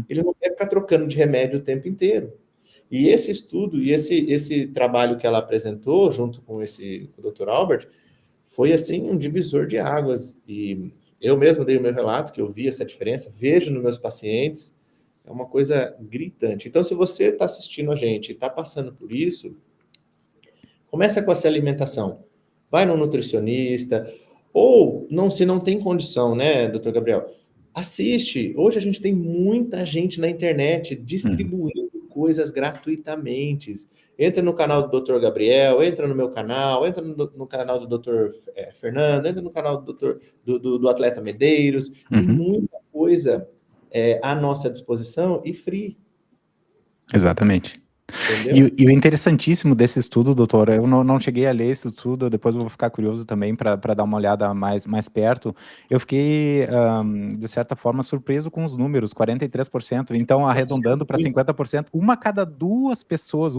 Ele não quer ficar trocando de remédio o tempo inteiro. E esse estudo e esse trabalho que ela apresentou, junto com o Dr. Albert, foi assim um divisor de águas. E eu mesmo dei o meu relato, que eu vi essa diferença, vejo nos meus pacientes, é uma coisa gritante. Então, se você está assistindo a gente e está passando por isso, começa com essa alimentação. Vai no nutricionista, ou se não tem condição, né, doutor Gabriel? Assiste. Hoje a gente tem muita gente na internet distribuindo coisas gratuitamente. Entra no canal do Dr. Gabriel, entra no meu canal, entra no canal do Dr. Fernando, entra no canal do Atleta Medeiros. Tem muita coisa à nossa disposição e free. Exatamente. E o interessantíssimo desse estudo, doutor, eu não cheguei a ler esse estudo, depois eu vou ficar curioso também para dar uma olhada mais perto. Eu fiquei, de certa forma, surpreso com os números, 43%, então arredondando para 50%, uma cada duas pessoas,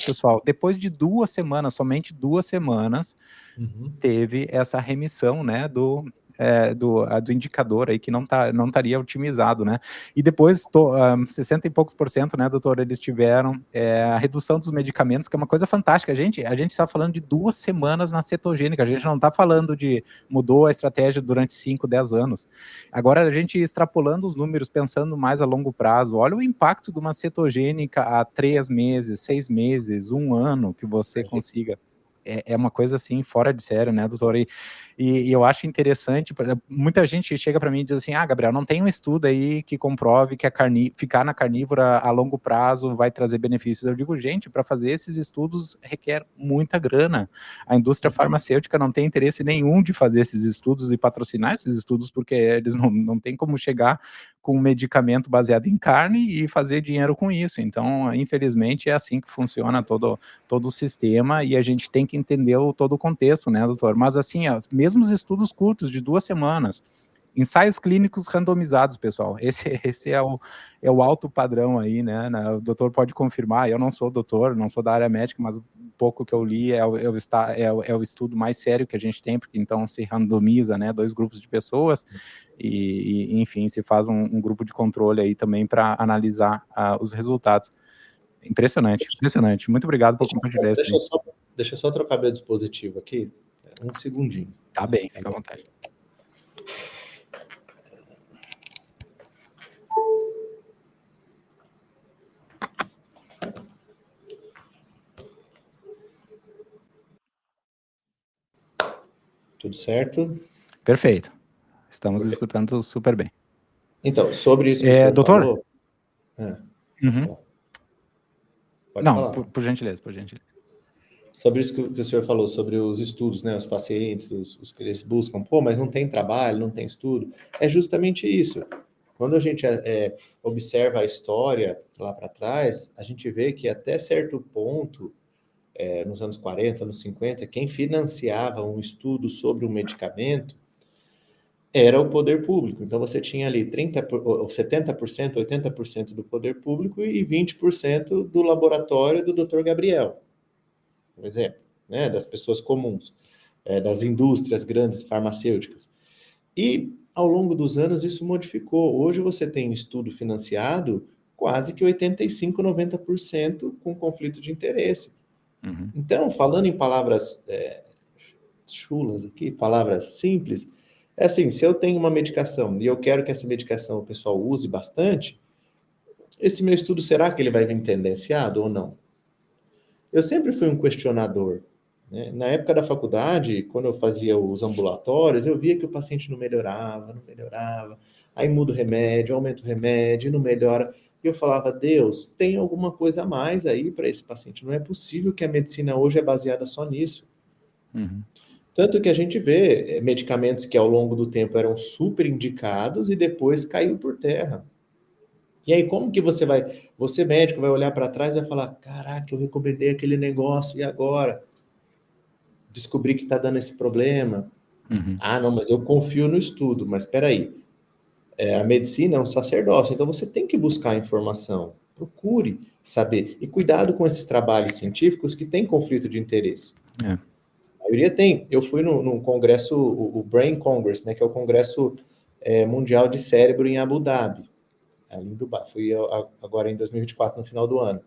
pessoal, depois de 2 semanas, somente 2 semanas, teve essa remissão, né, do indicador aí que não estaria otimizado, né? E depois, 60 e poucos %, né, doutor, eles tiveram a redução dos medicamentos, que é uma coisa fantástica. A gente está falando de 2 semanas na cetogênica, a gente não está falando de mudou a estratégia durante 5, 10 anos. Agora, a gente extrapolando os números, pensando mais a longo prazo, olha o impacto de uma cetogênica a 3 meses, 6 meses, 1 ano que você consiga. É uma coisa assim, fora de sério, né, doutor? E eu acho interessante, muita gente chega para mim e diz assim, Gabriel, não tem um estudo aí que comprove que ficar na carnívora a longo prazo vai trazer benefícios. Eu digo, gente, para fazer esses estudos requer muita grana. A indústria farmacêutica não tem interesse nenhum de fazer esses estudos e patrocinar esses estudos, porque eles não têm como chegar com um medicamento baseado em carne e fazer dinheiro com isso. Então, infelizmente, é assim que funciona todo o sistema e a gente tem que entender todo o contexto, né, doutor? Mas assim, mesmo os estudos curtos de 2 semanas, ensaios clínicos randomizados, pessoal, esse é o alto padrão aí, né, o doutor pode confirmar, eu não sou doutor, não sou da área médica, mas o pouco que eu li é o estudo mais sério que a gente tem, porque então se randomiza, né, 2 grupos de pessoas, e enfim, se faz um grupo de controle aí também para analisar os resultados. Impressionante. Muito obrigado por compartilhar isso. Deixa eu só trocar meu dispositivo aqui, um segundinho. Tá bem, fica à vontade. Tudo certo? Perfeito. Estamos escutando super bem. Então, sobre isso que o senhor doutor? falou... Pode não, falar. por gentileza. Sobre isso que o senhor falou, sobre os estudos, né? Os pacientes, os que eles buscam, pô, mas não tem trabalho, não tem estudo. É justamente isso. Quando a gente observa a história lá para trás, a gente vê que até certo ponto, nos anos 40, anos 50, quem financiava um estudo sobre um medicamento era o poder público. Então você tinha ali 70%, 80% do poder público e 20% do laboratório do Dr. Gabriel, por exemplo, né, das pessoas comuns, das indústrias grandes farmacêuticas. E ao longo dos anos isso modificou. Hoje você tem estudo financiado quase que 85, 90% com conflito de interesse. Uhum. Então, falando em palavras chulas aqui, palavras simples, é assim, se eu tenho uma medicação e eu quero que essa medicação o pessoal use bastante, esse meu estudo, será que ele vai vir tendenciado ou não? Eu sempre fui um questionador, né? Na época da faculdade, quando eu fazia os ambulatórios, eu via que o paciente não melhorava, não melhorava, aí muda o remédio, aumenta o remédio, não melhora. E eu falava, Deus, tem alguma coisa a mais aí para esse paciente. Não é possível que a medicina hoje é baseada só nisso. Uhum. Tanto que a gente vê medicamentos que ao longo do tempo eram super indicados e depois caiu por terra. E aí, como que você médico, vai olhar para trás e vai falar: caraca, eu recomendei aquele negócio e agora? Descobri que está dando esse problema. Uhum. Ah, não, mas eu confio no estudo. Mas espera aí, a medicina é um sacerdócio, então você tem que buscar informação. Procure saber. E cuidado com esses trabalhos científicos que têm conflito de interesse. É. A maioria tem. Eu fui num congresso, o Brain Congress, né, que é o Congresso Mundial de Cérebro em Abu Dhabi, ali em Dubai. Fui agora em 2024, no final do ano.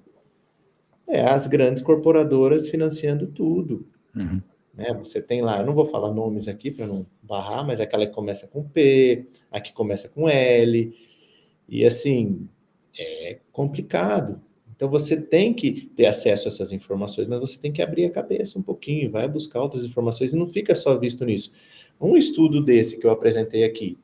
As grandes corporadoras financiando tudo. Uhum. Né? Você tem lá, eu não vou falar nomes aqui para não barrar, mas aquela que começa com P, a que começa com L, e assim, é complicado. Então você tem que ter acesso a essas informações, mas você tem que abrir a cabeça um pouquinho, vai buscar outras informações e não fica só visto nisso. Um estudo desse que eu apresentei aqui,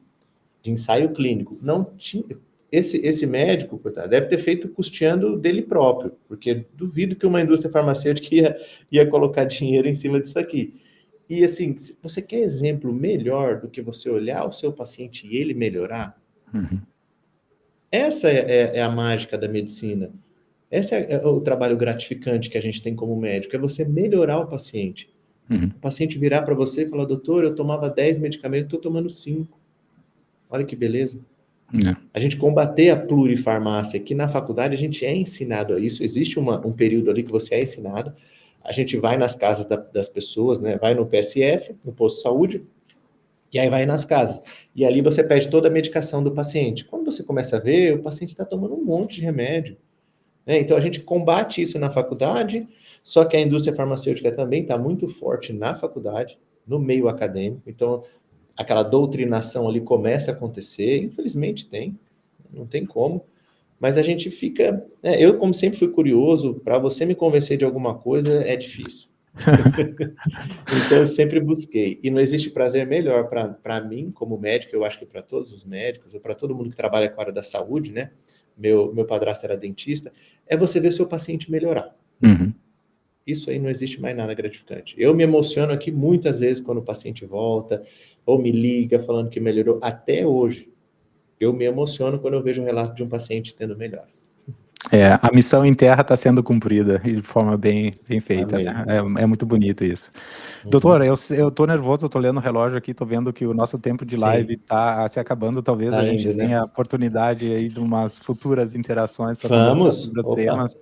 de ensaio clínico, não tinha. Esse médico, coitado, deve ter feito custeando dele próprio, porque duvido que uma indústria farmacêutica ia colocar dinheiro em cima disso aqui. E assim, se você quer exemplo melhor do que você olhar o seu paciente e ele melhorar, Uhum. essa é a mágica da medicina. Esse é o trabalho gratificante que a gente tem como médico, é você melhorar o paciente. Uhum. O paciente virar para você e falar, doutor, eu tomava 10 medicamentos, estou tomando 5. Olha que beleza. É. A gente combater a plurifarmácia, que na faculdade a gente é ensinado a isso, existe um período ali que você é ensinado, a gente vai nas casas das pessoas, né? Vai no PSF, no posto de saúde, e aí vai nas casas. E ali você pede toda a medicação do paciente. Quando você começa a ver, o paciente está tomando um monte de remédio. Né? Então a gente combate isso na faculdade, só que a indústria farmacêutica também está muito forte na faculdade, no meio acadêmico. Então aquela doutrinação ali começa a acontecer, infelizmente não tem como, mas a gente fica, eu como sempre fui curioso, para você me convencer de alguma coisa é difícil. Então eu sempre busquei, e não existe prazer melhor para mim como médico, eu acho que para todos os médicos, ou para todo mundo que trabalha com a área da saúde, né? Meu padrasto era dentista, é você ver seu paciente melhorar. Uhum. Isso aí não existe mais nada gratificante. Eu me emociono aqui muitas vezes quando o paciente volta, ou me liga falando que melhorou, até hoje. Eu me emociono quando eu vejo o relato de um paciente tendo melhor. A missão em terra está sendo cumprida de forma bem feita, né? Amém. É muito bonito isso. Doutor, eu tô nervoso, eu tô olhando o relógio aqui, tô vendo que o nosso tempo de live Sim, tá se acabando, talvez a tá gente indo, né? tenha a oportunidade aí de umas futuras interações para conversar Vamos. sobre os Opa. temas.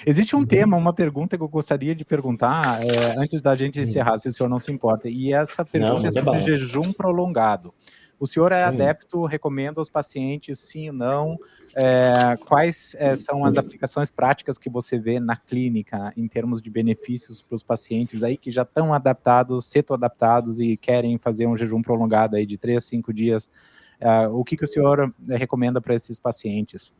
Existe um tema, uma pergunta que eu gostaria de perguntar, antes da gente encerrar, se o senhor não se importa, e essa Não, pergunta é manda sobre bala. jejum prolongado. O senhor é Hum. adepto, recomenda aos pacientes, sim ou não? Quais são as aplicações práticas que você vê na clínica, em termos de benefícios para os pacientes aí que já estão adaptados, cetoadaptados e querem fazer um jejum prolongado aí de 3 a 5 dias? O que o senhor recomenda para esses pacientes?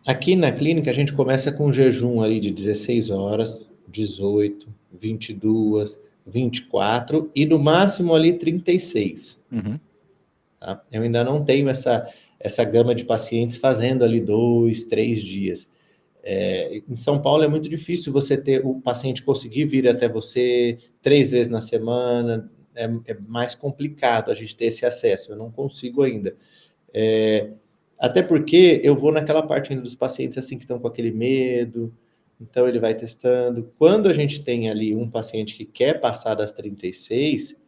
Aqui na clínica a gente começa com um jejum ali de 16 horas, 18, 22, 24 e no máximo ali 36. Uhum. Tá? Eu ainda não tenho essa gama de pacientes fazendo ali 2, 3 dias. Em São Paulo é muito difícil você ter o paciente conseguir vir até você 3 vezes na semana, é mais complicado a gente ter esse acesso, eu não consigo ainda. Até porque eu vou naquela parte ainda dos pacientes assim que estão com aquele medo, então ele vai testando. Quando a gente tem ali um paciente que quer passar das 36,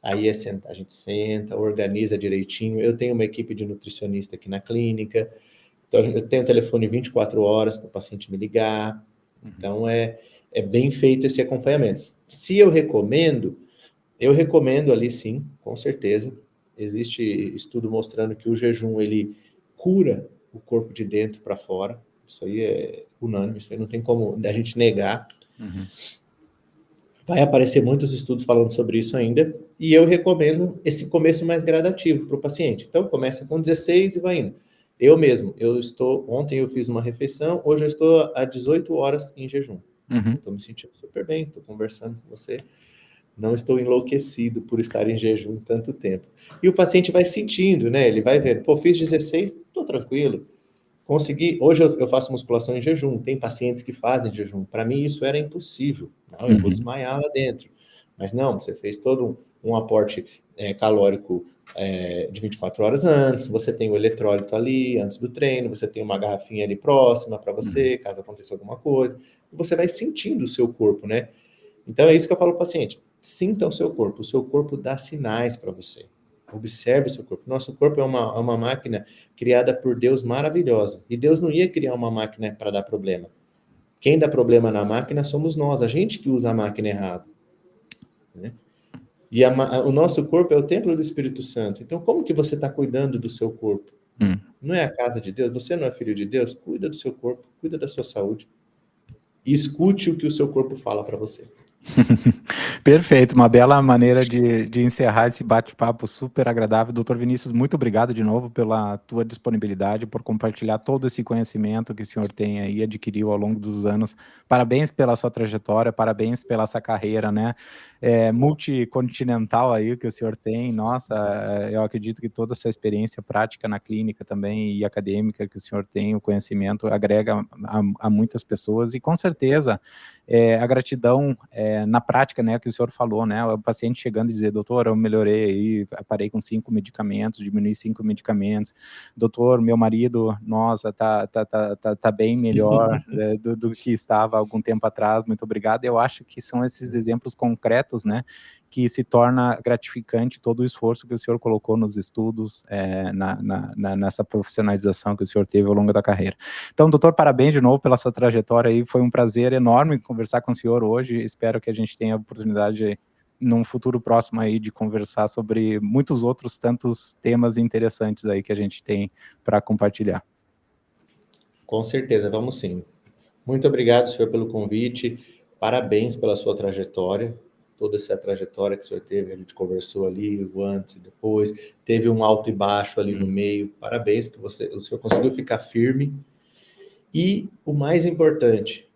aí a gente senta, organiza direitinho. Eu tenho uma equipe de nutricionista aqui na clínica, então eu tenho o telefone 24 horas para o paciente me ligar. Então é bem feito esse acompanhamento. Se eu recomendo ali sim, com certeza. Existe estudo mostrando que o jejum ele cura o corpo de dentro para fora. Isso aí é unânime, isso aí não tem como a gente negar. Vai aparecer muitos estudos falando sobre isso ainda, e eu recomendo esse começo mais gradativo para o paciente. Então, começa com 16 e vai indo. Ontem eu fiz uma refeição, hoje eu estou há 18 horas em jejum. Estou me sentindo super bem, estou conversando com você. Não estou enlouquecido por estar em jejum tanto tempo. E o paciente vai sentindo, né? Ele vai vendo, pô, fiz 16, estou tranquilo. Consegui. Hoje eu faço musculação em jejum. Tem pacientes que fazem jejum. Para mim, isso era impossível. Não, eu vou desmaiar lá dentro. Mas não, você fez todo um aporte calórico de 24 horas antes, você tem o eletrólito ali antes do treino, você tem uma garrafinha ali próxima para você, caso aconteça alguma coisa. E você vai sentindo o seu corpo, né? Então é isso que eu falo para o paciente. Sinta o seu corpo dá sinais para você. Observe o seu corpo. Nosso corpo é uma máquina criada por Deus maravilhosa. E Deus não ia criar uma máquina para dar problema. Quem dá problema na máquina somos nós, a gente que usa a máquina errado. Né? E o nosso corpo é o templo do Espírito Santo. Então, como que você está cuidando do seu corpo? Não é a casa de Deus? Você não é filho de Deus? Cuida do seu corpo, cuida da sua saúde. E escute o que o seu corpo fala para você. Perfeito, uma bela maneira de encerrar esse bate-papo super agradável. Doutor Vinícius, muito obrigado de novo pela tua disponibilidade, por compartilhar todo esse conhecimento que o senhor tem aí, adquiriu ao longo dos anos. Parabéns pela sua trajetória, parabéns pela essa carreira, né? Multicontinental aí que o senhor tem. Nossa, eu acredito que toda essa experiência prática na clínica também e acadêmica que o senhor tem, o conhecimento, agrega a muitas pessoas e com certeza a gratidão na prática, né, que o senhor falou, né, o paciente chegando e dizer, doutor, eu melhorei aí, parei com 5 medicamentos, diminui 5 medicamentos, doutor, meu marido, nossa, tá bem melhor do que estava há algum tempo atrás, muito obrigado. Eu acho que são esses exemplos concretos, né, que se torna gratificante todo o esforço que o senhor colocou nos estudos, nessa profissionalização que o senhor teve ao longo da carreira. Então, doutor, parabéns de novo pela sua trajetória aí, foi um prazer enorme conversar com o senhor hoje, espero que a gente tenha a oportunidade num futuro próximo aí de conversar sobre muitos outros tantos temas interessantes aí que a gente tem para compartilhar. Com certeza, vamos sim. Muito obrigado, senhor, pelo convite, parabéns pela sua trajetória, toda essa trajetória que o senhor teve, a gente conversou ali, o antes e depois, teve um alto e baixo ali no meio, parabéns que o senhor conseguiu ficar firme, e o mais importante,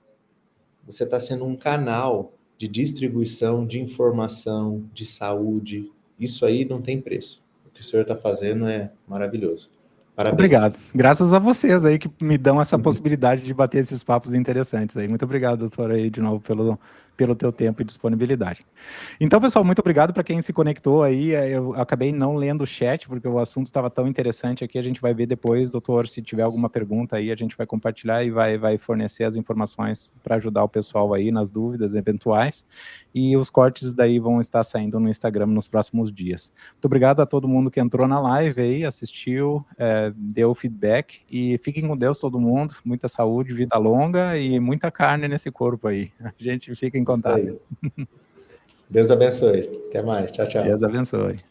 você está sendo um canal de distribuição de informação, de saúde, isso aí não tem preço, o que o senhor está fazendo é maravilhoso. Parabéns. Obrigado. Graças a vocês aí que me dão essa possibilidade de bater esses papos interessantes aí. Muito obrigado, doutor, aí de novo pelo teu tempo e disponibilidade. Então, pessoal, muito obrigado para quem se conectou aí. Eu acabei não lendo o chat, porque o assunto estava tão interessante aqui. A gente vai ver depois, doutor, se tiver alguma pergunta aí, a gente vai compartilhar e vai fornecer as informações para ajudar o pessoal aí nas dúvidas eventuais. E os cortes daí vão estar saindo no Instagram nos próximos dias. Muito obrigado a todo mundo que entrou na live aí, assistiu, deu feedback e fiquem com Deus todo mundo, muita saúde, vida longa e muita carne nesse corpo aí. A gente fica em contato. Deus abençoe. Até mais. Tchau, tchau. Deus abençoe.